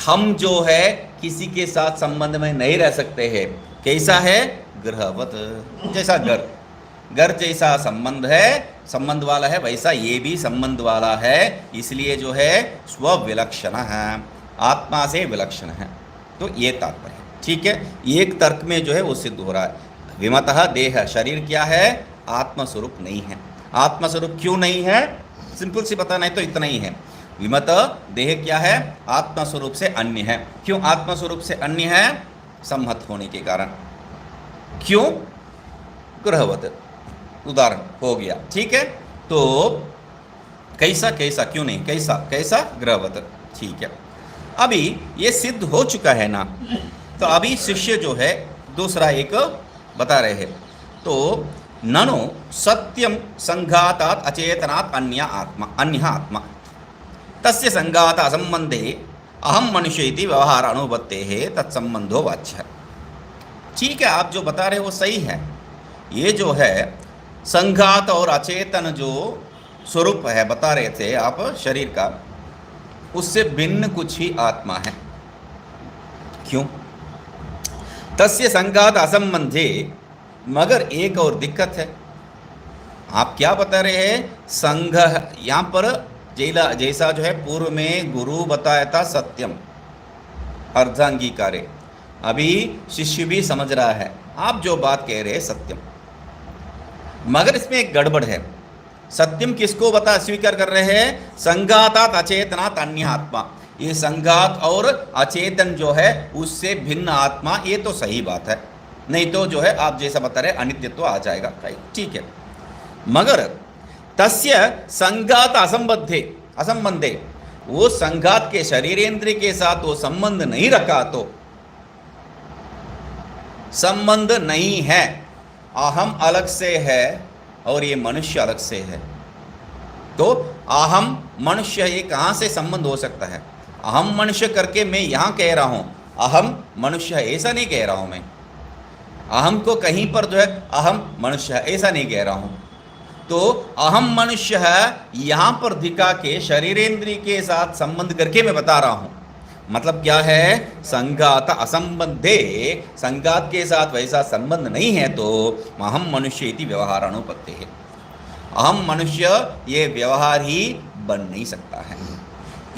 हम जो है किसी के साथ संबंध में नहीं रह सकते हैं। कैसा है? गृहवत, जैसा घर, घर जैसा संबंध है, संबंध वाला है, वैसा ये भी संबंध वाला है। इसलिए जो है स्वविलक्षण है, आत्मा से विलक्षण है। तो ये तात्पर्य है। ठीक है, एक तर्क में जो है वो सिद्ध हो रहा है। विमतः देह, शरीर क्या है? आत्मस्वरूप नहीं है। आत्मस्वरूप क्यों नहीं है? सिंपल सी पता नहीं तो इतना ही है। विमत देह क्या है? आत्मस्वरूप से अन्य है। क्यों आत्मस्वरूप से अन्य है? संहत होने के कारण। क्यों? गृहवत, उदाहरण हो गया। ठीक है, तो कैसा कैसा, क्यों नहीं, कैसा कैसा, गृहवत। ठीक है, अभी ये सिद्ध हो चुका है ना, तो अभी शिष्य जो है दूसरा एक बता रहे हैं। तो ननु सत्यम संघातात् अचेतनात् अन्य आत्मा तस्य संघात असंबंधे अहम मनुष्य इति व्यवहार अनुभवते है तत्संबंधो वाच्य। ठीक है, आप जो बता रहे हो वो सही है। ये जो है संघात और अचेतन जो स्वरूप है बता रहे थे आप शरीर का, उससे भिन्न कुछ ही आत्मा है। क्यों? तस्य संघात असंबंधे, मगर एक और दिक्कत है। आप क्या बता रहे हैं? संघ, यहाँ पर जैसा जो है पूर्व में गुरु बताया था सत्यम अर्धांगीकारे, अभी शिष्य भी समझ रहा है आप जो बात कह रहे हैं सत्यम, मगर इसमें एक गड़बड़ है। सत्यम किसको बता स्वीकार कर रहे हैं? संघातात् अचेतनात् अन्य आत्मा। ये संघात और अचेतन जो है उससे भिन्न आत्मा, ये तो सही बात है, नहीं तो जो है आप जैसा बता रहे अनित्यत्व आ जाएगा। ठीक है, मगर तस्य संघात असंबंधे, वो संघात के शरीरेंद्रिय के साथ वो संबंध नहीं रखा, तो संबंध नहीं है। अहम अलग से है और ये मनुष्य अलग से है, तो अहम मनुष्य, ये कहाँ से संबंध हो सकता है? अहम मनुष्य करके मैं यहाँ कह रहा हूँ अहम मनुष्य है, ऐसा नहीं कह रहा हूँ मैं। अहम को कहीं पर जो है अहम मनुष्य है ऐसा नहीं कह रहा हूँ। तो अहम मनुष्य है यहाँ पर दिखा के शरीरेंद्रिय के साथ संबंध करके मैं बता रहा हूँ। मतलब क्या है? संघात असंबंधे, संघात के साथ वैसा संबंध नहीं है, तो अहम मनुष्य इति व्यवहार अनुपत्ति है। अहम मनुष्य ये व्यवहार ही बन नहीं सकता है,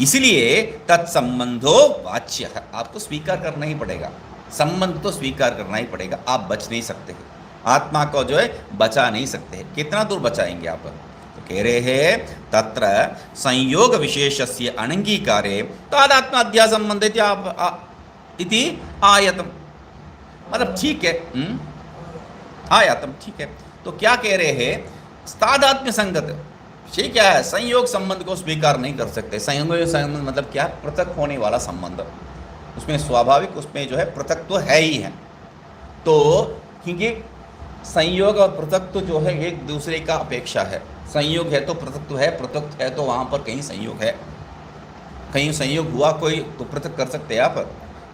इसलिए तत्संबंधो वाच्य है। आपको स्वीकार करना ही पड़ेगा, संबंध तो स्वीकार करना ही पड़ेगा, आप बच नहीं सकते। आत्मा को जो है बचा नहीं सकते। कितना दूर बचाएंगे आप? तो कह रहे हैं तत्र संयोग विशेषस्य अनंगीकारे तादात्मा अध्यास संबंधित इति आयतम, मतलब ठीक है, आयतम ठीक है। तो क्या कह रहे हैं? तादात्म्य संगत, ठीक क्या है? संयोग संबंध को स्वीकार नहीं कर सकते। संयोग संबंध मतलब क्या? पृथक होने वाला संबंध, उसमें स्वाभाविक, उसमें जो है पृथक तो है ही है। तो क्योंकि संयोग और पृथक जो है एक दूसरे का अपेक्षा है। संयोग है तो पृथक है, पृथक है तो वहाँ पर कहीं संयोग है, कहीं संयोग हुआ कोई तो पृथक कर सकते हैं आप।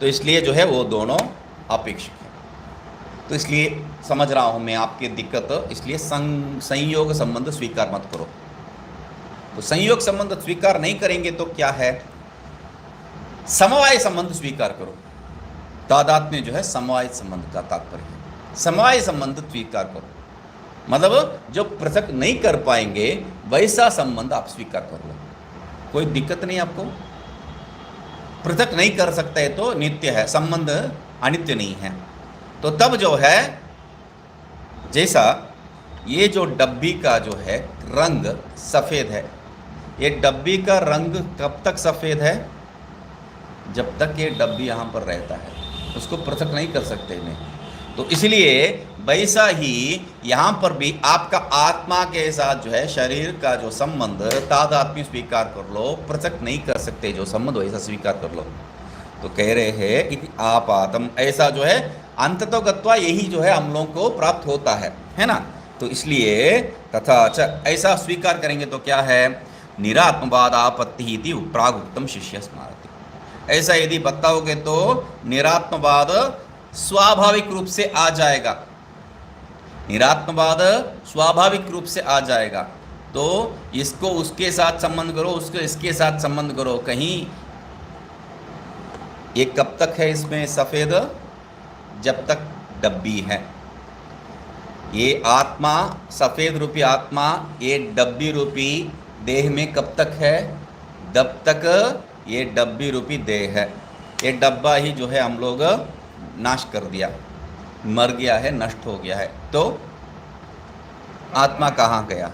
तो इसलिए जो है वो दोनों अपेक्षित है। तो इसलिए समझ रहा हूँ मैं आपकी दिक्कत, इसलिए संयोग संबंध स्वीकार मत करो। तो संयोग संबंध स्वीकार नहीं करेंगे तो क्या है? समवाय संबंध स्वीकार करो। तादात्म्य जो है समवाय संबंध का तात्पर्य है। समवाय संबंध स्वीकार करो, मतलब जो पृथक नहीं कर पाएंगे वैसा संबंध आप स्वीकार कर लो, कोई दिक्कत नहीं आपको। पृथक नहीं कर सकते तो नित्य है संबंध, अनित्य नहीं है। तो तब जो है जैसा ये जो डब्बी का जो है रंग सफ़ेद है, ये डब्बी का रंग कब तक सफ़ेद है? जब तक ये डब्बी यहाँ पर रहता है, उसको पृथक नहीं कर सकते इन्हें। तो इसलिए वैसा ही यहाँ पर भी आपका आत्मा के साथ जो है शरीर का जो संबंध तादात्म्य स्वीकार कर लो, पृथक नहीं कर सकते जो संबंध वैसा स्वीकार कर लो। तो कह रहे हैं इति आपातम, ऐसा जो है अंततो गत्वा यही जो है हम लोगों को प्राप्त होता है ना। तो इसलिए तथा च ऐसा स्वीकार करेंगे तो क्या है, निरात्मवाद आपत्ति इति प्रागुक्तम शिष्य स्मारति। ऐसा यदि बताओगे तो निरात्मवाद स्वाभाविक रूप से आ जाएगा, निरात्मवाद स्वाभाविक रूप से आ जाएगा। तो इसको उसके साथ संबंध करो, उसको इसके साथ संबंध करो। कहीं ये कब तक है इसमें सफ़ेद, जब तक डब्बी है। ये आत्मा, सफ़ेद रूपी आत्मा ये डब्बी रूपी देह में कब तक है, जब तक ये डब्बी रूपी देह है। ये डब्बा ही जो है हम लोग नाश कर दिया, मर गया है, नष्ट हो गया है। तो आत्मा कहाँ गया?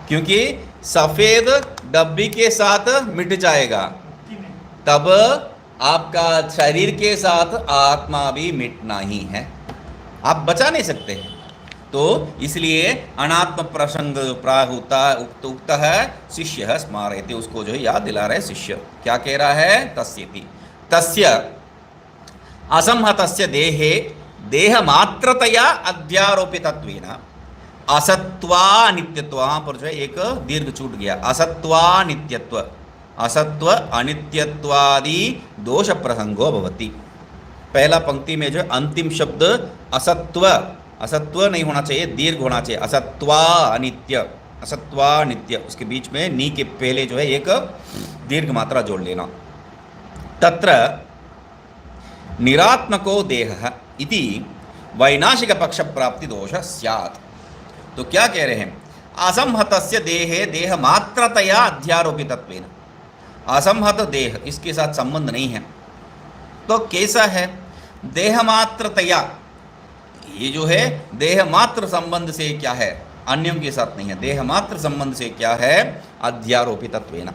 क्योंकि सफ़ेद डब्बी के साथ मिट जाएगा, तब आपका शरीर के साथ आत्मा भी मिटना ही है, आप बचा नहीं सकते हैं। तो इसलिए अनात्म प्रसंग प्राहुता उक्त है शिष्य स्मारयति, उसको जो है याद दिला रहे शिष्य। क्या कह रहा है, तस्यति तस्य असंहतस्य देहे देहमात्रतया अध्यारोपितत्वेन असत्वानित्यत्व, वहाँ पर जो है एक दीर्घ छूट गया, असत्वानित्यत्व, असत्व अनित्यत्वादि दोष प्रसंगो भवति। पहला पंक्ति में जो अंतिम शब्द असत्व, असत्व नहीं होना चाहिए, दीर्घ होना चाहिए, असत्वा अनित्य, असत्वानित्य, उसके बीच में नी के पहले जो है एक दीर्घ मात्रा जोड़ लेना। तत्र निरात्मको देह इति वैनाशिक पक्ष प्राप्ति दोष स्यात्। तो क्या कह रहे हैं, असंहतस्य देहे देह मात्रतया अध्यारोपितत्वेन, असंहत देह इसके साथ संबंध नहीं है। तो कैसा है, देह मात्रतया, ये जो है देह मात्र संबंध से क्या है, अन्यों के साथ नहीं है, देह मात्र संबंध से क्या है, अध्यारोपितत्वेन,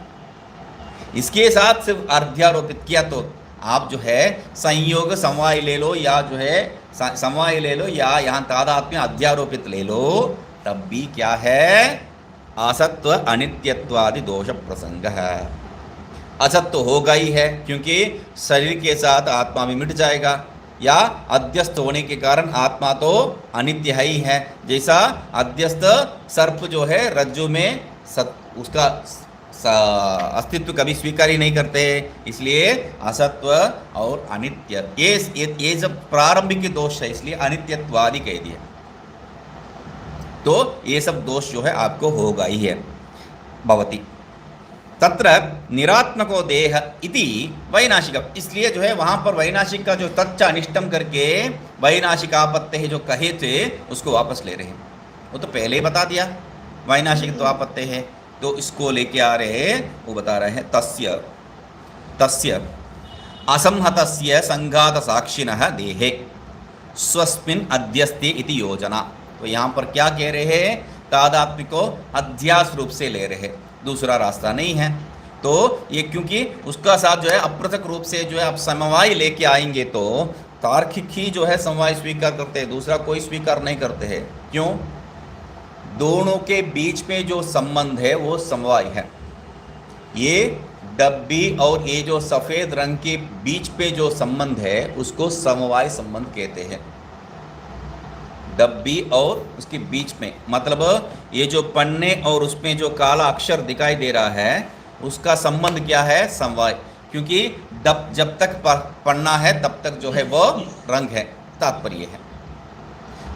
इसके साथ सिर्फ अध्यारोपित किया। तो आप जो है संयोग समवाय ले लो, या जो है समवाय ले लो, या यहाँ तादात्म्य अध्यारोपित ले लो, तब भी क्या है, असत्व अनित्यत्वादि दोष प्रसंग है। असत्व होगा ही है, क्योंकि शरीर के साथ आत्मा भी मिट जाएगा, या अध्यस्त होने के कारण आत्मा तो अनित्य है ही है। जैसा अध्यस्त सर्प जो है रज्जु में उसका अस्तित्व कभी स्वीकार ही नहीं करते, इसलिए असत्व और अनित्य ये जब प्रारंभिक दोष है, इसलिए अनित्यत्वादि कह दिया। तो ये सब दोष जो है आपको होगा ही है, भवति। तत्र निरात्मको देह इति वैनाशिक, इसलिए जो है वहाँ पर वैनाशिक का जो तच्च अनिष्टम करके वैनाशिक आपत्ति है जो कहे थे उसको वापस ले रहे हैं। वो तो पहले ही बता दिया वैनाशिक तो आपत्ति है, तो इसको लेके आ रहे हैं, वो बता रहे हैं तस्य तस्य असंहतस्य संघात साक्षिणः देहे स्वस्मिन् अध्यस्ते इति योजना। तो यहाँ पर क्या कह रहे हैं, तादात्म्य को अध्यास रूप से ले रहे हैं, दूसरा रास्ता नहीं है। तो ये क्योंकि उसका साथ जो है अप्रत्यक्ष रूप से जो है आप समवाय लेके आएंगे, तो तार्किक ही जो है समवाय स्वीकार करते हैं, दूसरा कोई स्वीकार नहीं करते हैं। क्यों? दोनों के बीच में जो संबंध है वो समवाय है। ये डब्बी और ये जो सफ़ेद रंग के बीच पे जो संबंध है उसको समवाय संबंध कहते हैं। डब्बी और उसके बीच में, मतलब ये जो पन्ने और उसमें जो काला अक्षर दिखाई दे रहा है उसका संबंध क्या है, समवाय। क्योंकि जब तक पन्ना है तब तक जो है वो रंग है, तात्पर्य है।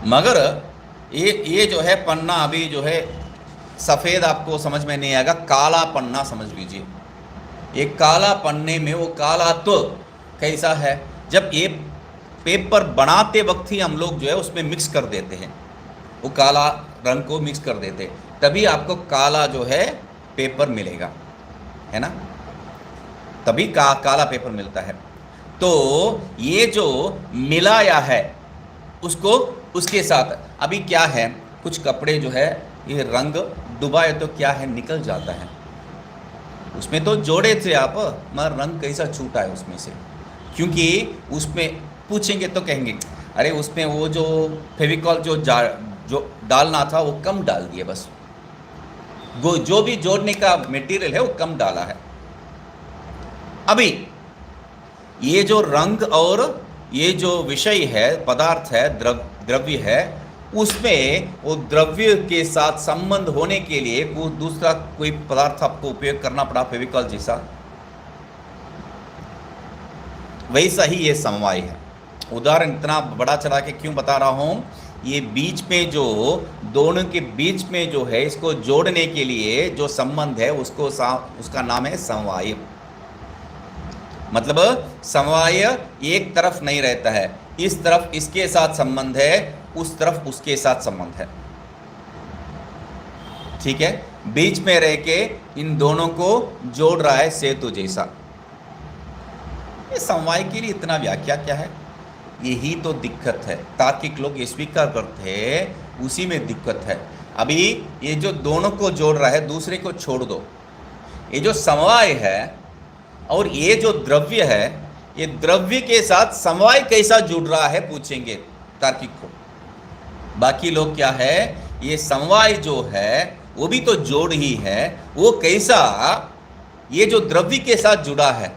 मगर ये जो है पन्ना अभी जो है सफ़ेद आपको समझ में नहीं आएगा, काला पन्ना समझ लीजिए। ये काला पन्ने में वो काला तो कैसा है, जब ये पेपर बनाते वक्त ही हम लोग जो है उसमें मिक्स कर देते हैं, वो काला रंग को मिक्स कर देते हैं, तभी आपको काला जो है पेपर मिलेगा, है ना, तभी काला पेपर मिलता है। तो ये जो मिलाया है उसको उसके साथ अभी क्या है, कुछ कपड़े जो है ये रंग डुबाए तो क्या है, निकल जाता है, उसमें तो जोड़े थे आप, मगर रंग कैसा छूटा है उसमें से? क्योंकि उसमें पूछेंगे तो कहेंगे अरे उसमें वो जो फेविकॉल जो डालना था वो कम डाल दिए, बस वो जो भी जोड़ने का मटेरियल है वो कम डाला है। अभी ये जो रंग और ये जो विषय है, पदार्थ है, द्रव्य है, उसमें वो द्रव्य के साथ संबंध होने के लिए दूसरा कोई पदार्थ आपको उपयोग करना पड़ा, फेविकॉल जैसा। वैसा ही ये समवाय है। उदाहरण इतना बड़ा चला के क्यों बता रहा हूं, ये बीच में जो दोनों के बीच में जो है इसको जोड़ने के लिए जो संबंध है उसका नाम है समवाय। मतलब समवाय एक तरफ नहीं रहता है, इस तरफ इसके साथ संबंध है, उस तरफ उसके साथ संबंध है, ठीक है। बीच में रह के इन दोनों को जोड़ रहा है सेतु जैसा। ये समवाय के लिए इतना व्याख्या क्या है? यही तो दिक्कत है, तार्किक लोग ये स्वीकार करते हैं, उसी में दिक्कत है। अभी ये जो दोनों को जोड़ रहा है, दूसरे को छोड़ दो। ये जो समवाय है और ये जो द्रव्य है, ये द्रव्य के साथ समवाय कैसा जुड़ रहा है पूछेंगे तार्किक को। बाकी लोग क्या है, ये समवाय जो है वो भी तो जोड़ ही है, वो कैसा ये जो द्रव्य के साथ जुड़ा है,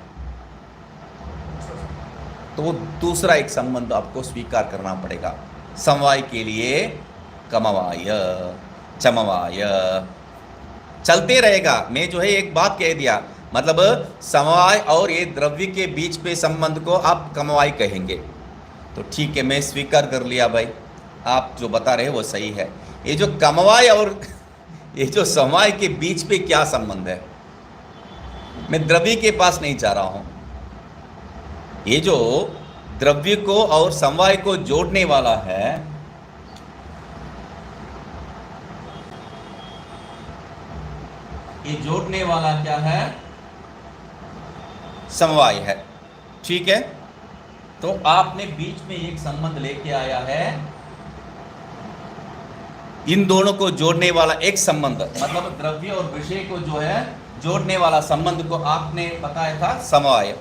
तो दूसरा एक संबंध आपको स्वीकार करना पड़ेगा। समवाय के लिए कमवाय, चमवाय चलते रहेगा। मैं जो है एक बात कह दिया, मतलब समवाय और ये द्रव्य के बीच पे संबंध को आप कमवाय कहेंगे, तो ठीक है, मैं स्वीकार कर लिया भाई, आप जो बता रहे हैं वो सही है। ये जो कमवाय और ये जो समवाय के बीच पे क्या संबंध है, मैं द्रव्य के पास नहीं जा रहा हूं। ये जो द्रव्य को और समवाय को जोड़ने वाला है, ये जोड़ने वाला क्या है? समवाय है, ठीक है। तो आपने बीच में एक संबंध लेके आया है, इन दोनों को जोड़ने वाला एक संबंध, मतलब द्रव्य और विषय को जो है जोड़ने वाला संबंध को आपने बताया था समवाय।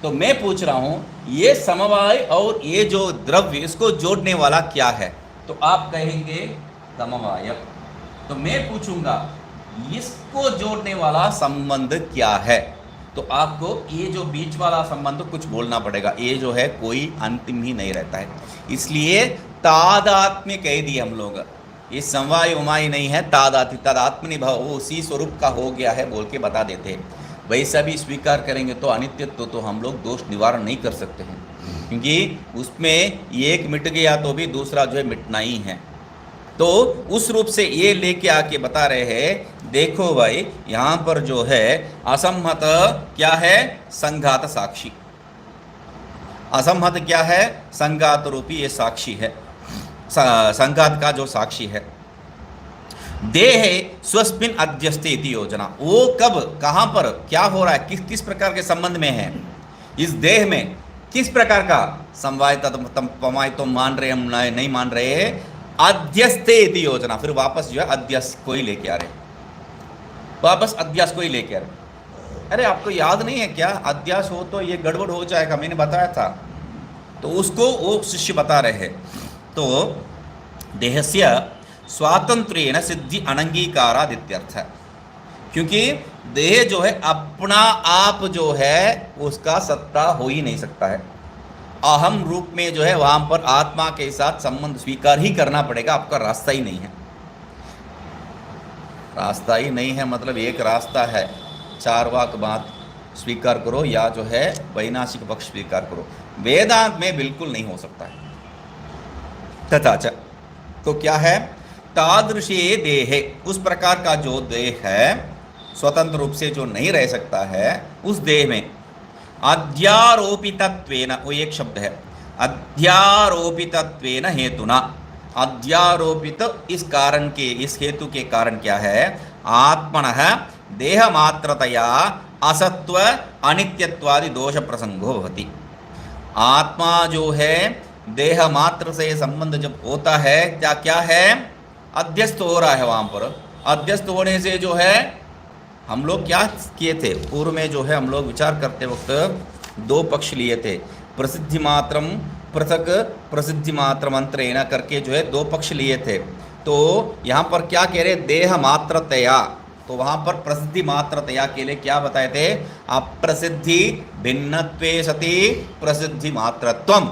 तो मैं पूछ रहा हूं, ये समवाय और ये जो द्रव्य, इसको जोड़ने वाला क्या है? तो आप कहेंगे समवाय। तो मैं पूछूंगा इसको जोड़ने वाला संबंध क्या है? तो आपको ये जो बीच वाला संबंध कुछ बोलना पड़ेगा। ये जो है कोई अंतिम ही नहीं रहता है, इसलिए तादात्म्य कह दिए हम लोग। ये समवाय उमाय नहीं है, तादात्म्य भाव उसी स्वरूप का हो गया है बोल के बता देते हैं। वैसा भी स्वीकार करेंगे तो अनित्यत्व तो हम लोग दोष निवारण नहीं कर सकते हैं, क्योंकि उसमें एक मिट गया तो भी दूसरा जो है मिटना ही है। तो उस रूप से ये लेके आके बता रहे हैं, देखो भाई यहाँ पर जो है असम्मत क्या है? संघात साक्षी। असम्मत क्या है? संघात रूपी ये साक्षी है, संघात का जो साक्षी है। देह स्वस्मिन अध्यस्ते इति योजना, वो कब कहाँ पर क्या हो रहा है, किस प्रकार के संबंध में है? इस देह में किस प्रकार का समवाय तमाय तो मान रहे, हम नहीं मान रहे। अध्यस्ते इति योजना, फिर वापस जो है अध्यस्त को ही लेके आ रहे, वापस अध्यास को ही लेके आ रहे। अरे आपको याद नहीं है क्या? अध्यास हो तो ये गड़बड़ हो जाएगा, मैंने बताया था। तो उसको वो शिष्य बता रहे हैं। तो देहस्य स्वातंत्र्येण सिद्धि अनंगीकारादित्यर्थ, क्योंकि देह जो है अपना आप जो है उसका सत्ता हो ही नहीं सकता है। अहम रूप में जो है वहां पर आत्मा के साथ संबंध स्वीकार ही करना पड़ेगा, आपका रास्ता ही नहीं है। रास्ता ही नहीं है मतलब एक रास्ता है, चार वाक बात स्वीकार करो या जो है वैनाशिक पक्ष स्वीकार करो, वेदांत में बिल्कुल नहीं हो सकता है। तथाच, तो क्या है? तादृशे देहे, उस प्रकार का जो देह है स्वतंत्र रूप से जो नहीं रह सकता है, उस देह में अध्यारोपितत्वेन, वो एक शब्द है, अध्यारोपितत्वेन हेतुना, अध्यारोपित इस कारण के, इस हेतु के कारण क्या है? आत्मनः देह मात्रतया असत्व अनित्यत्वादि दोष प्रसंगो भवति। आत्मा जो है देह मात्र से संबंध जब होता है, क्या क्या है? अध्यस्त हो रहा है वहां पर। अध्यस्त होने से जो है हम लोग क्या किए थे पूर्व में, जो है हम लोग विचार करते वक्त दो पक्ष लिए थे, प्रसिद्धि मात्रम पृथक प्रसिद्धि मात्र मंत्रेण करके जो है दो पक्ष लिए थे। तो यहाँ पर क्या कह रहे, देह मात्रतया, तो वहाँ पर प्रसिद्धि मात्रतया के लिए क्या बताए थे, अप्रसिद्धि भिन्नत्वे सति प्रसिद्धि मात्रत्वम,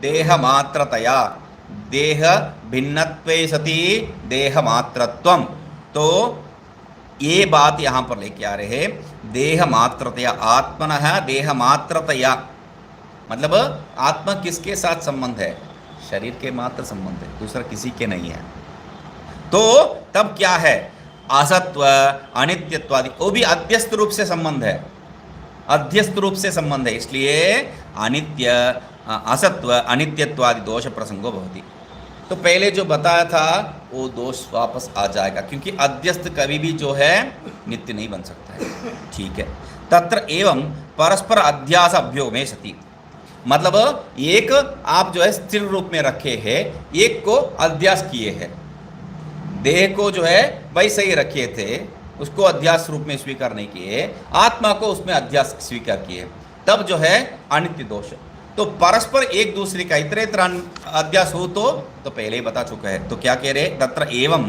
देह मात्रतया देह भिन्नत्वे सति देह मात्रत्वम। तो ये बात यहाँ पर लेके आ रहे हैं, देह मात्रतया, आत्मनः देह मात्रतया, मतलब आत्मा किसके साथ संबंध है, शरीर के मात्र संबंध है, दूसरा किसी के नहीं है। तो तब क्या है, असत्व अनित्यत्वादि, वो भी अध्यस्त रूप से संबंध है, अध्यस्त रूप से संबंध है, इसलिए अनित्य असत्व अनित्यत्वादि दोष प्रसंगो भवति। तो पहले जो बताया था वो दोष वापस आ जाएगा, क्योंकि अध्यस्त कभी भी जो है नित्य नहीं बन सकता है। ठीक है, तत्र एवं परस्पर अध्यास अभ्योग में सती, मतलब एक आप जो है स्थिर रूप में रखे हैं, एक को अध्यास किए हैं, देह को जो है वैसे ही रखे थे, उसको अध्यास रूप में स्वीकार नहीं किए, आत्मा को उसमें अध्यास स्वीकार किए, तब जो है अनित्य दोष। तो परस्पर एक दूसरे का इतरेतर अध्यास हो तो पहले ही बता चुका है। तो क्या कह रहे, तत्र एवं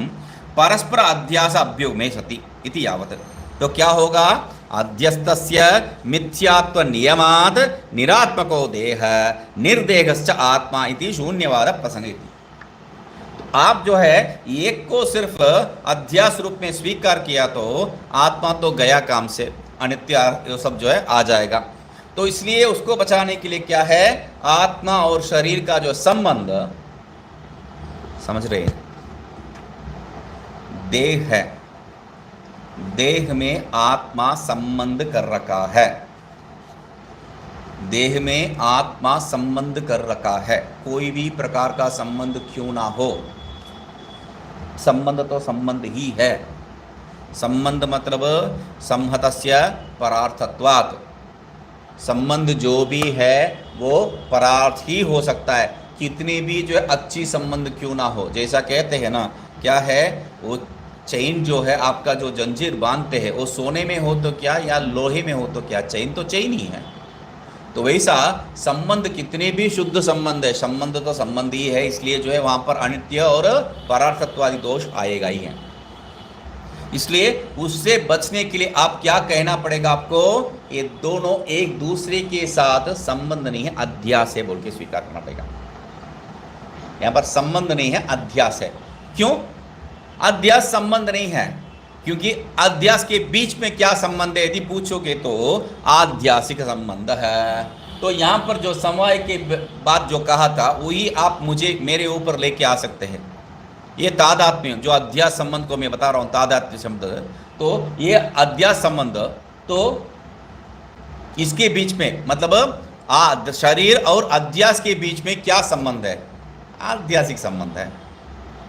परस्पर अध्यास अभ्योग में सति इति यावत्, तो क्या होगा, अध्यस्तस्य मिथ्यात्व नियमात् निरात्मको देह निर्देहश्च आत्मा इति शून्यवाद प्रसंगे। आप जो है एक को सिर्फ अध्यास रूप में स्वीकार किया तो आत्मा तो गया काम से, अनित्य सब जो है आ जाएगा। तो इसलिए उसको बचाने के लिए क्या है, आत्मा और शरीर का जो संबंध, समझ रहे हैं, देह है, देह में आत्मा संबंध कर रखा है, देह में आत्मा संबंध कर रखा है, कोई भी प्रकार का संबंध क्यों ना हो, संबंध तो संबंध ही है। संबंध मतलब संहतस्य परार्थत्वात्, संबंध जो भी है वो परार्थ ही हो सकता है, कितनी भी जो है अच्छी संबंध क्यों ना हो। जैसा कहते हैं ना, क्या है वो चेन जो है, आपका जो जंजीर बांधते हैं वो सोने में हो तो क्या या लोहे में हो तो क्या, चेन तो चेन ही है। तो वैसा संबंध कितने भी शुद्ध संबंध है, संबंध तो संबंध ही है, इसलिए जो है वहाँ पर अनित्य और परार्थत्वादि दोष आएगा ही है। इसलिए उससे बचने के लिए आप क्या कहना पड़ेगा आपको, ये दोनों एक दूसरे के साथ संबंध नहीं है, अध्यास है बोल के स्वीकार करना पड़ेगा। यहाँ पर संबंध नहीं है, अध्यास है। क्यों अध्यास संबंध नहीं है, क्योंकि अध्यास के बीच में क्या संबंध है यदि पूछोगे तो आध्यासिक संबंध है। तो यहाँ पर जो समवाय के बात जो कहा था वही आप मुझे मेरे ऊपर लेके आ सकते हैं। ये तादात्म्य जो अध्यास संबंध को मैं बता रहा हूँ, तादात्म्य संबंध, तो ये अध्यास संबंध, तो इसके बीच में मतलब शरीर और अध्यास के बीच में क्या संबंध है, आध्यासिक संबंध है।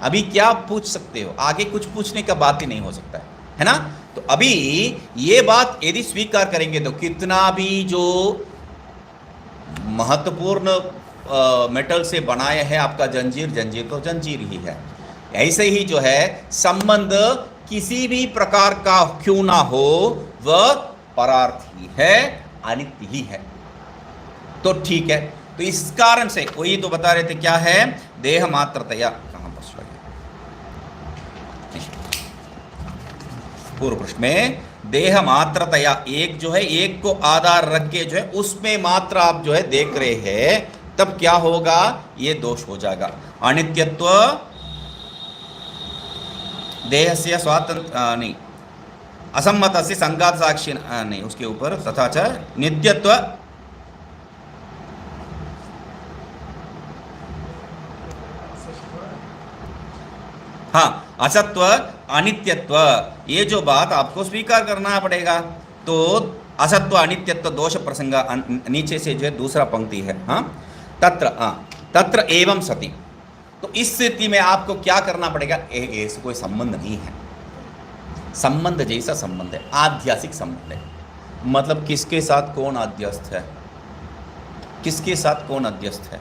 अभी क्या पूछ सकते हो, आगे कुछ पूछने का बात ही नहीं हो सकता है ना। तो अभी ये बात यदि स्वीकार करेंगे तो कितना भी जो महत्वपूर्ण मेटल से बनाया है आपका जंजीर, जंजीर तो जंजीर ही है। ऐसे ही जो है संबंध किसी भी प्रकार का क्यों ना हो वह परार्थ ही है, अनित्य ही है। तो ठीक है, तो इस कारण से वही तो बता रहे थे, क्या है, देह मात्रतया, कहां पर पूर्व प्रश्न में देह मात्रतया, एक जो है एक को आधार रख के जो है उसमें मात्र आप जो है देख रहे हैं, तब क्या होगा, ये दोष हो जाएगा। अनित्यत्व देह से स्वातंत्र नहीं, असम्मत से संघात साक्षी नहीं, उसके ऊपर तथा च नित्यत्व, हाँ, असत्व अनित्यत्व, ये जो बात आपको स्वीकार करना पड़ेगा। तो असत्व अनित्यत्व दोष प्रसंग नीचे से जो है दूसरा पंक्ति है, हाँ, तत्र एवं सति। तो इस स्थिति में आपको क्या करना पड़ेगा, ऐसे कोई संबंध नहीं है, संबंध जैसा संबंध है, आध्यासिक संबंध है। मतलब किसके साथ कौन अध्यस्त है, किसके साथ कौन अध्यस्त है,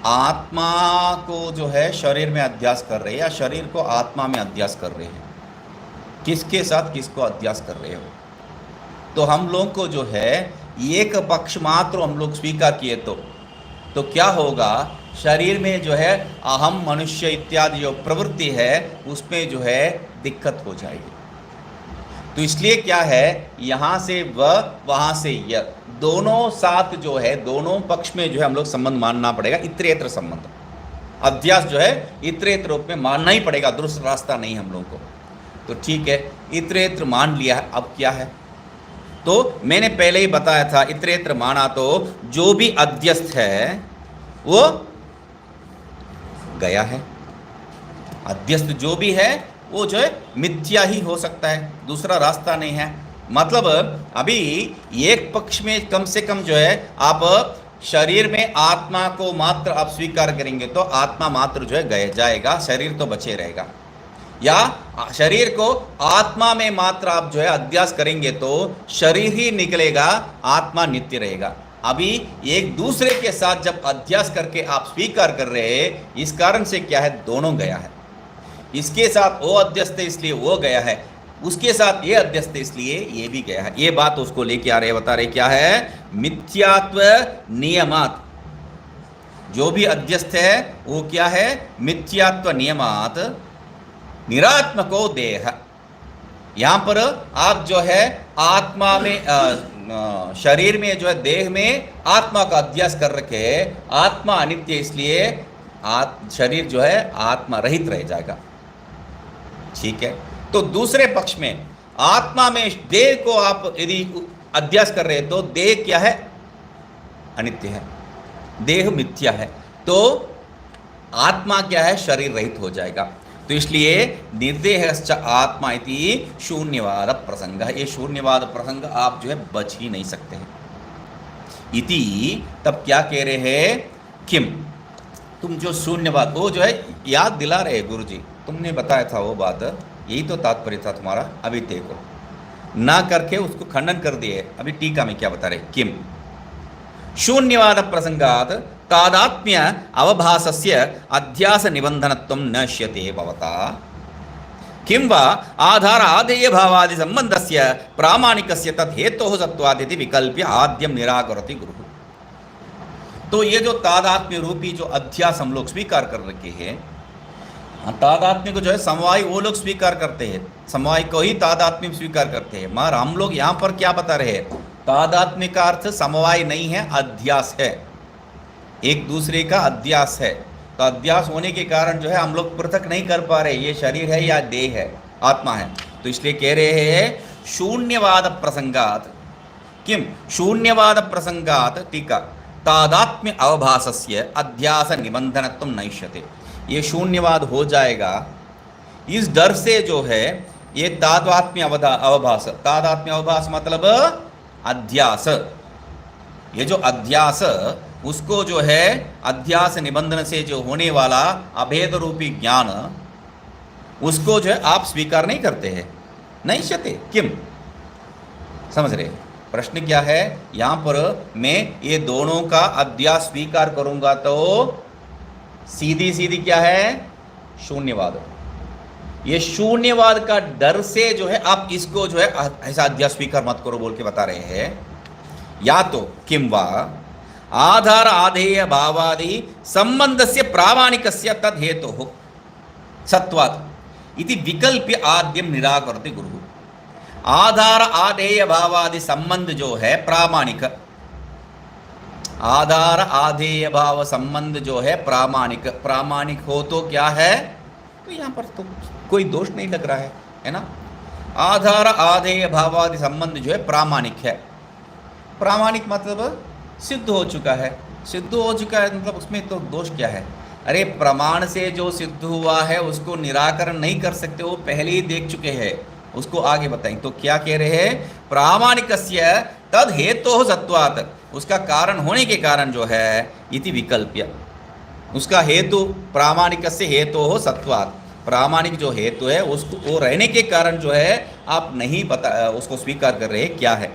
आत्मा को जो है शरीर में अध्यास कर रहे हैं या शरीर को आत्मा में अध्यास कर रहे हैं, किसके साथ किसको अध्यास कर रहे हो। तो हम लोग को जो है एक पक्ष मात्र हम लोग स्वीकार किए तो क्या होगा, शरीर में जो है अहम मनुष्य इत्यादि जो प्रवृत्ति है उसमें जो है दिक्कत हो जाएगी। तो इसलिए क्या है, यहाँ से वह वहाँ से यह, दोनों साथ जो है दोनों पक्ष में जो है हम लोग संबंध मानना पड़ेगा, इतरेतर संबंध। अध्यास जो है इतरेतर रूप में मानना ही पड़ेगा, दूसरा रास्ता नहीं हम लोगों को। तो ठीक है, इतरेतर मान लिया है, अब क्या है, तो मैंने पहले ही बताया था इतरेतर माना तो जो भी अध्यस्थ है वो गया है, अध्यस्थ जो भी है वो जो है मिथ्या ही हो सकता है, दूसरा रास्ता नहीं है। मतलब अभी एक पक्ष में कम से कम जो है आप शरीर में आत्मा को मात्र आप स्वीकार करेंगे तो आत्मा मात्र जो है गए जाएगा, शरीर तो बचे रहेगा। या शरीर को आत्मा में मात्र आप जो है अध्यास करेंगे तो शरीर ही निकलेगा, आत्मा नित्य रहेगा। अभी एक दूसरे के साथ जब अध्यास करके आप स्वीकार कर रहे हैं, इस कारण से क्या है, दोनों गया है। इसके साथ वो अध्यस्त है इसलिए वो गया है, उसके साथ ये अध्यस्त है इसलिए ये भी गया है। ये बात उसको लेके आ रहे, बता रहे क्या है, मिथ्यात्व नियमात, जो भी अध्यस्त है वो क्या है, मिथ्यात्व नियमात निरात्मको देह। यहां पर आप जो है आत्मा में शरीर में जो है देह में आत्मा का अध्यास कर रखे, आत्मा अनित्य इसलिए शरीर जो है आत्मा रहित रह जाएगा। ठीक है, तो दूसरे पक्ष में आत्मा में देह को आप यदि अध्यास कर रहे तो देह क्या है, अनित्य है, देह मिथ्या है, तो आत्मा क्या है, शरीर रहित हो जाएगा। तो इसलिए निर्देहश्च आत्मा इति शून्यवाद प्रसंग है, ये शून्यवाद प्रसंग आप जो है बच ही नहीं सकते हैं। इति तब क्या कह रहे हैं, किम, तुम जो शून्यवाद वो जो है याद दिला रहे गुरुजी, तुमने बताया था वो बात, यही तो तात्पर्य था तुम्हारा। अभी देखो ना करके उसको खंडन कर दिए, अभी टीका में क्या बता रहे, किम शून्यवाद प्रसंगात तादात्म्य अवभासस्य अध्यास निबंधनत्वं नश्यते भवता किं वा आधार आधेय भावादि संबंधस्य प्रामाणिकस्य तद् हेतोः सत्वादिति विकल्प्य आद्यम निराकरोति गुरुः। तो ये जो तादात्म्य रूपी जो अध्यास हम लोग स्वीकार कर रखे हैं, तादात्म्य को जो है समवाय वो लोग स्वीकार करते हैं, समवाय को ही तादात्म्य स्वीकार करते हैं, मगर हम लोग यहाँ पर क्या बता रहे हैं, तादात्म्य का अर्थ समवाय नहीं है, अध्यास है, एक दूसरे का अध्यास है। तो अध्यास होने के कारण जो है हम लोग पृथक नहीं कर पा रहे, ये शरीर है या देह है, आत्मा है। तो इसलिए कह रहे हैं शून्यवाद प्रसंगात, किम शून्यवाद प्रसंगात, टीका तादात्म्य अवभासस्य अध्यास निबंधनत्वं नश्यते। ये शून्यवाद हो जाएगा इस डर से जो है, ये तादात्म्य अवभास, तादात्म्य अवभास मतलब अध्यास, ये जो अध्यास उसको जो है अध्यास निबंधन से जो होने वाला अभेद रूपी ज्ञान, उसको जो है आप स्वीकार नहीं करते हैं, नहीं शते किम, समझ रहे प्रश्न क्या है। यहां पर मैं ये दोनों का अध्यास स्वीकार करूंगा तो सीधी सीधी क्या है, शून्यवाद। ये शून्यवाद का डर से जो है आप इसको जो है ऐसा अध्यास स्वीकार मत करो बोल के बता रहे हैं। या तो किम वा आधार आधेय भावादि संबंधस्य प्रामाणिकस्य तद् हेतुः सत्वात् इति विकल्प्य आद्यम निराकरोति गुरुः। आधार आधेय भावादि संबंध जो है प्रामाणिक, आधार आधेय भाव संबंध जो है प्रामाणिक, प्रामाणिक हो तो क्या है, तो यहाँ पर तो कोई दोष नहीं लग रहा है ना। आधार आधेय भावादि संबंध जो है प्रामाणिक है, प्रामाणिक मतलब सिद्ध हो चुका है, सिद्ध हो चुका है मतलब उसमें तो दोष क्या है। अरे प्रमाण से जो सिद्ध हुआ है उसको निराकरण नहीं कर सकते, वो पहले ही देख चुके हैं, उसको आगे बताएं। तो क्या कह रहे हैं, प्रामाणिकस्य तद् हेतोः सत्वात्, उसका कारण होने के कारण जो है इति विकल्प्य, उसका हेतु प्रामाणिकस्य हेतोः सत्वात्, प्रामाणिक जो हेतु है उसको वो रहने के कारण जो है आप नहीं पता उसको स्वीकार कर रहे हैं क्या है।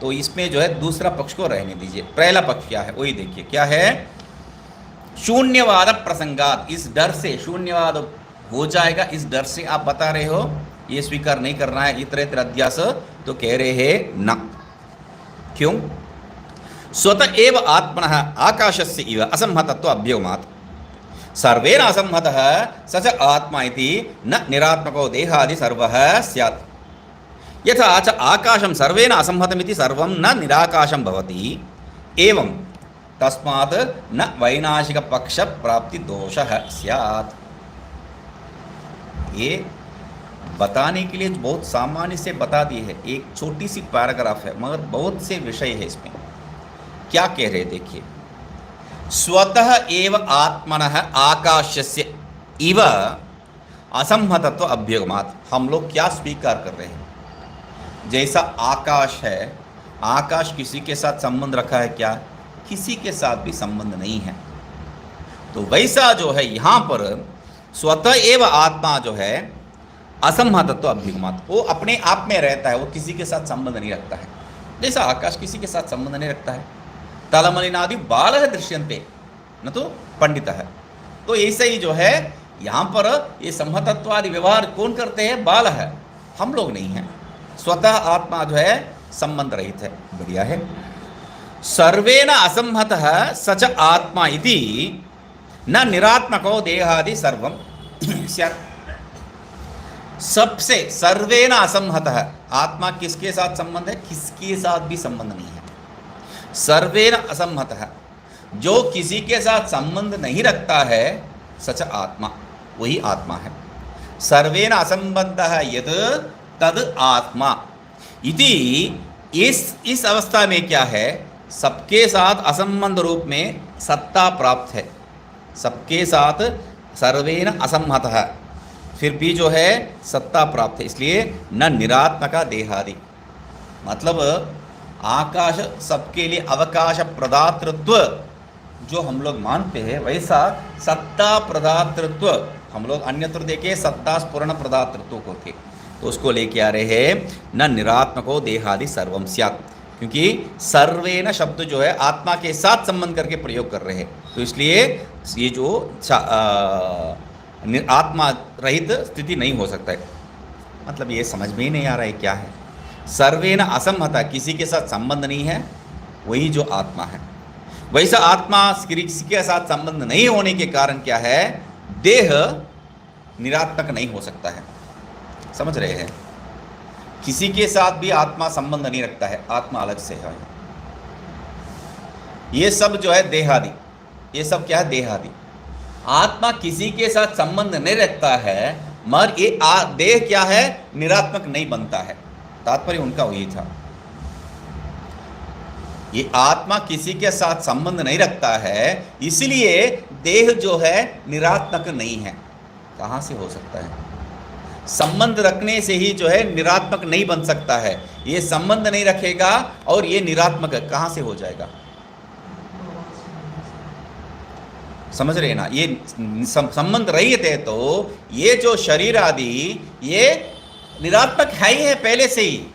तो इसमें जो है दूसरा पक्ष को रहने दीजिए, पहला पक्ष क्या है वही देखिए क्या है, शून्यवाद प्रसंगात, इस डर से शून्यवाद हो जाएगा, इस डर से आप बता रहे हो ये स्वीकार नहीं करना है इतर इतर अध्यास, तो कह रहे हैं न। क्यों? स्वतः एव आत्मनः आकाशस्य इव असंहतत्व अभ्युगमात् सर्वेण असंहतः स च आत्मा इति न निरात्मको देहादि सर्वः स्यात्। यथा च आकाशं सर्वेण असंहतमिति सर्वं न निराकाशं भवति, एवं तस्मात् न वैनाशिक पक्ष प्राप्ति दोषः स्यात्। ये बताने के लिए बहुत सामान्य से बता दी है, एक छोटी सी पैराग्राफ है मगर बहुत से विषय है इसमें। क्या कह रहे देखिए, स्वतः एव आत्मनः आकाशस्य इव असंहतत्व अभ्युगमात्। हम लोग क्या स्वीकार कर रहे हैं? जैसा आकाश है, आकाश किसी के साथ संबंध रखा है क्या? किसी के साथ भी संबंध नहीं है। तो वैसा जो है यहाँ पर स्वतः एव आत्मा जो है असंहतत्व अभ्युगमात्, वो अपने आप में रहता है, वो किसी के साथ संबंध नहीं रखता है। जैसा आकाश किसी के साथ संबंध नहीं रखता है। तलमलिनादि बालः दृश्यन्ते न तो पंडित है। तो ऐसे ही जो है यहाँ पर ये संहतत्वादि व्यवहार कौन करते हैं? बाल है, हम लोग नहीं हैं। स्वतः आत्मा जो है संबंध रहित है। बढ़िया है। सर्वेण असंहतः स च आत्मा इति न निरात्मको देहादि सर्वं स्यात्। सबसे सर्वेण असंहतः, आत्मा किसके साथ संबंध है? किसके साथ भी संबंध नहीं है। सर्वेण असंहतः, जो किसी के साथ संबंध नहीं रखता है, सच आत्मा, वही आत्मा है। सर्वेण असंबद्धः यत् तद आत्मा इति। इस अवस्था में क्या है? सबके साथ असंबंध रूप में सत्ता प्राप्त है। सबके साथ सर्वेण असंहतः, फिर भी जो है सत्ता प्राप्त है, इसलिए न निरात्मका देहादि। मतलब आकाश सबके लिए अवकाश प्रदातृत्व जो हम लोग मानते हैं, वैसा सत्ता प्रदातृत्व हम लोग अन्यत्र देखे सत्ता स्फुरण प्रदातृत्व को थे, तो उसको लेके आ रहे हैं न निरात्मको देहादि सर्वम स्यात्। क्योंकि सर्वेन शब्द जो है आत्मा के साथ संबंध करके प्रयोग कर रहे हैं, तो इसलिए ये जो आत्मा रहित स्थिति नहीं हो सकता है। मतलब ये समझ में ही नहीं आ रहा है क्या है। सर्वेन असंहता, किसी के साथ संबंध नहीं है, वही जो आत्मा है। वैसा आत्मा किसी के साथ संबंध नहीं होने के कारण क्या है? देह निरात्मक नहीं हो सकता है। समझ रहे हैं? किसी के साथ भी आत्मा संबंध नहीं रखता है, आत्मा अलग से है। ये सब जो है देहादि, ये सब क्या है? देहादि। आत्मा किसी के साथ संबंध नहीं रखता है, मगर ये देह क्या है? निरात्मक नहीं बनता है। तात्पर्य उनका वही था। ये आत्मा किसी के साथ संबंध नहीं रखता है, इसलिए देह जो है निरात्मक नहीं है। कहाँ से हो सकता है? संबंध रखने से ही जो है निरात्मक नहीं बन सकता है। ये संबंध नहीं रखेगा और ये निरात्मक कहाँ से हो जाएगा? समझ रहे ना? ये संबंध रहित है, तो ये जो शरीर आदि ये निरात्मक है ही है पहले से ही।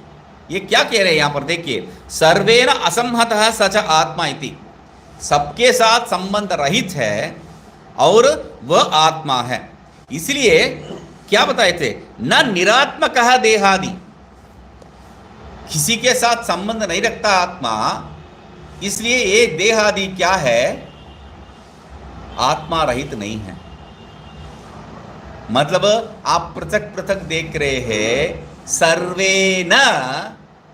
ये क्या कह रहे हैं यहाँ पर देखिए, सर्वेण असंहतः सच आत्मा इति। सबके साथ संबंध रहित है और वह आत्मा है। इसलिए क्या बताए थे? न निरात्मकः देहादि, किसी के साथ संबंध नहीं रखता आत्मा, इसलिए ये देहादि क्या है? आत्मा रहित नहीं है। मतलब आप पृथक पृथक देख रहे हैं। सर्वेन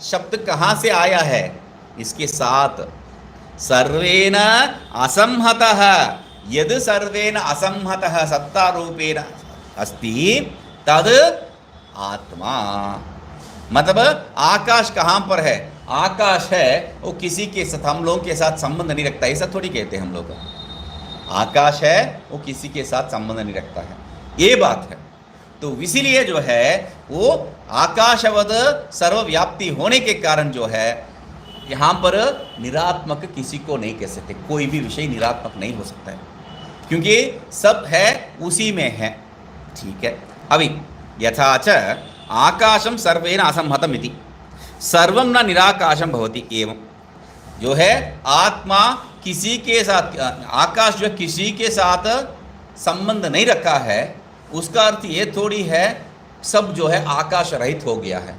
शब्द कहां से आया है? इसके साथ सर्वेन असंहतः, यद सर्वेन असंहतः सत्ता रूपेण अस्ति तद आत्मा। मतलब आकाश कहां पर है? आकाश है वो किसी के साथ, हम लोगों के साथ संबंध नहीं रखता। ऐसा थोड़ी कहते हैं हम लोग। आकाश है वो किसी के साथ संबंध नहीं रखता है, ये बात है। तो इसीलिए जो है वो आकाशवद सर्वव्याप्ति होने के कारण जो है यहाँ पर निरात्मक किसी को नहीं कह सकते। कोई भी विषय निरात्मक नहीं हो सकता है, क्योंकि सब है उसी में है। ठीक है। अभी यथा च आकाशम सर्वेन असंहतम इति सर्वम न निराकाशम भवति। एवं जो है आत्मा किसी के साथ, आकाश जो किसी के साथ संबंध नहीं रखा है, उसका अर्थ ये थोड़ी है सब जो है आकाश रहित हो गया है,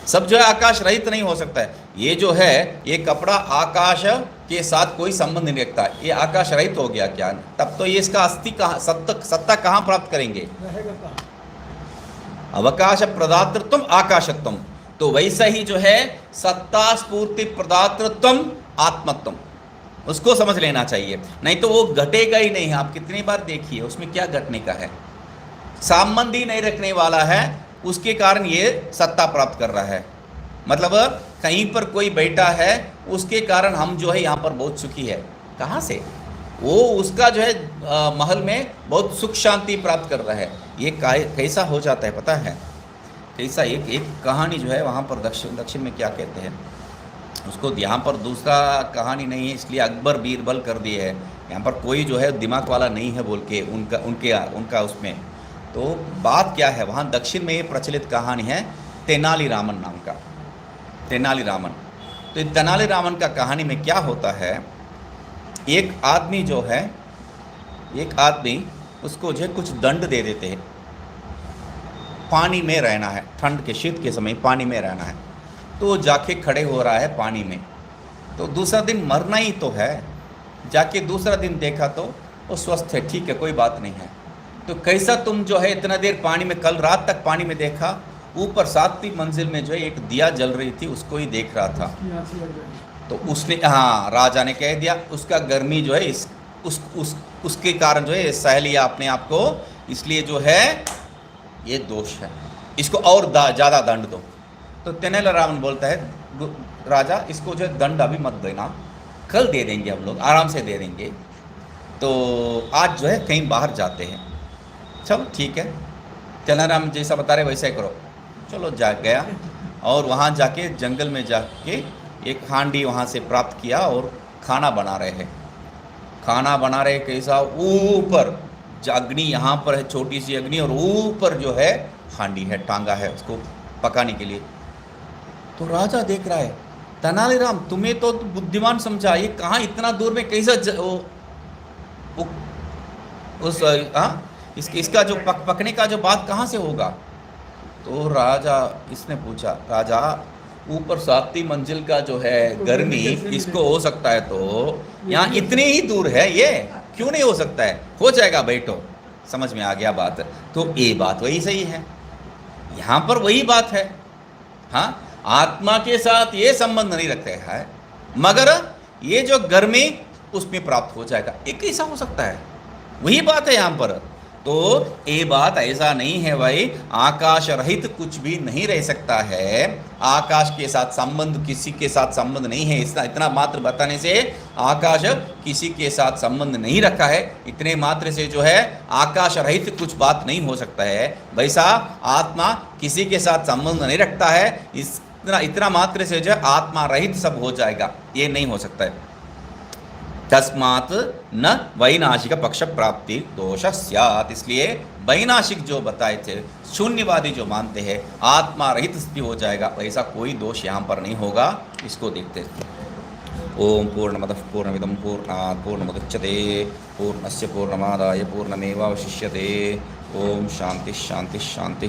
सब जो है आकाश रहित नहीं हो सकता है। ये जो है ये कपड़ा आकाश के साथ कोई संबंध नहीं रखता, ये आकाश रहित हो गया क्या, तब तो ये इसका अस्थि कहाँ, सत्ता कहाँ प्राप्त करेंगे? अवकाश प्रदातृत्व आकाशत्व, तो वैसा ही जो है सत्ता स्फूर्ति प्रदातृत्व आत्मत्व, उसको समझ लेना चाहिए, नहीं तो वो घटेगा ही नहीं। आप कितनी बार देखिए उसमें क्या घटने का है, संबंध ही नहीं रखने वाला है, उसके कारण ये सत्ता प्राप्त कर रहा है। मतलब कहीं पर कोई बैठा है उसके कारण हम जो है यहाँ पर बहुत सुखी है, कहाँ से? वो उसका जो है महल में बहुत सुख शांति प्राप्त कर रहा है। ये कैसा हो जाता है पता है? कैसा एक कहानी जो है वहाँ पर दक्षिण में क्या कहते हैं उसको, यहाँ पर दूसरा कहानी नहीं है इसलिए अकबर बीरबल कर दिए है, यहाँ पर कोई जो है दिमाग वाला नहीं है बोल के उनका उसमें। तो बात क्या है, वहाँ दक्षिण में ये प्रचलित कहानी है तेनालीरामन नाम का, तेनालीरामन। तो तेनालीरामन का कहानी में क्या होता है, एक आदमी जो है, एक आदमी उसको जो है कुछ दंड दे देते हैं, पानी में रहना है, ठंड के शीत के समय पानी में रहना है, तो वो जाके खड़े हो रहा है पानी में। तो दूसरा दिन मरना ही तो है, जाके दूसरा दिन देखा तो वो स्वस्थ है, ठीक है कोई बात नहीं है। तो कैसा तुम जो है इतना देर पानी में, कल रात तक पानी में देखा, ऊपर 7वीं मंजिल में जो है एक दिया जल रही थी, उसको ही देख रहा था। तो उसने, हाँ राजा ने कह दिया उसका गर्मी जो है उसके कारण जो है सह लिया अपने आप को, इसलिए जो है ये दोष है, इसको और ज़्यादा दंड दो। तो तेनालीरामन बोलता है राजा इसको जो है दंड अभी मत देना, कल दे देंगे हम लोग, आराम से दे देंगे। तो आज जो है कहीं बाहर जाते हैं, चलो ठीक है, तेनालीरामन जैसा बता रहे वैसा ही करो। चलो जा गया और वहाँ जाके जंगल में जाके एक हांडी वहाँ से प्राप्त किया और खाना बना रहे हैं। खाना बना रहे कैसा, ऊपर अग्नि यहाँ पर है, छोटी सी अग्नि, और ऊपर जो है हांडी है, टांगा है उसको पकाने के लिए। तो राजा देख रहा है, तेनालीराम तुम्हें तो बुद्धिमान समझा, ये कहाँ इतना दूर में कैसा इसका जो पकने का जो बात कहाँ से होगा? तो राजा इसने पूछा, राजा ऊपर 7वीं मंजिल का जो है गर्मी इसको हो सकता है, तो यहाँ इतनी ही दूर है, ये क्यों नहीं हो सकता है? हो जाएगा, बैठो। समझ में आ गया बात? तो ये बात वही सही है, यहाँ पर वही बात है। हाँ, आत्मा के साथ ये संबंध नहीं रखते हैं, मगर ये जो गर्मी उसमें प्राप्त हो जाएगा, ये कैसा हो सकता है? वही बात है यहाँ पर। तो ये बात ऐसा नहीं है भाई, आकाश रहित कुछ भी नहीं रह सकता है, आकाश के साथ संबंध, किसी के साथ संबंध नहीं है। इतना मात्र बताने से आकाश किसी के साथ संबंध नहीं रखा है, इतने मात्र से जो है आकाश रहित कुछ बात नहीं हो सकता है। वैसा आत्मा किसी के साथ संबंध नहीं रखता है, इतना मात्र से जो है आत्मा रहित सब हो जाएगा, ये नहीं हो सकता है। तस्मात् न वैनाशिक पक्ष प्राप्ति दोष स्यात्, इसलिए वैनाशिक जो बताए थे, शून्यवादी जो मानते हैं आत्मा रहित स्थिति हो जाएगा, वैसा कोई दोष यहाँ पर नहीं होगा। इसको देखते हैं। ओम पूर्णमदः पूर्णमिदं पूर्णात् पूर्णमुदच्यते पूर्णस्य पूर्णमादाय पूर्णमेवावशिष्यते। ओम शांति शांति शांति।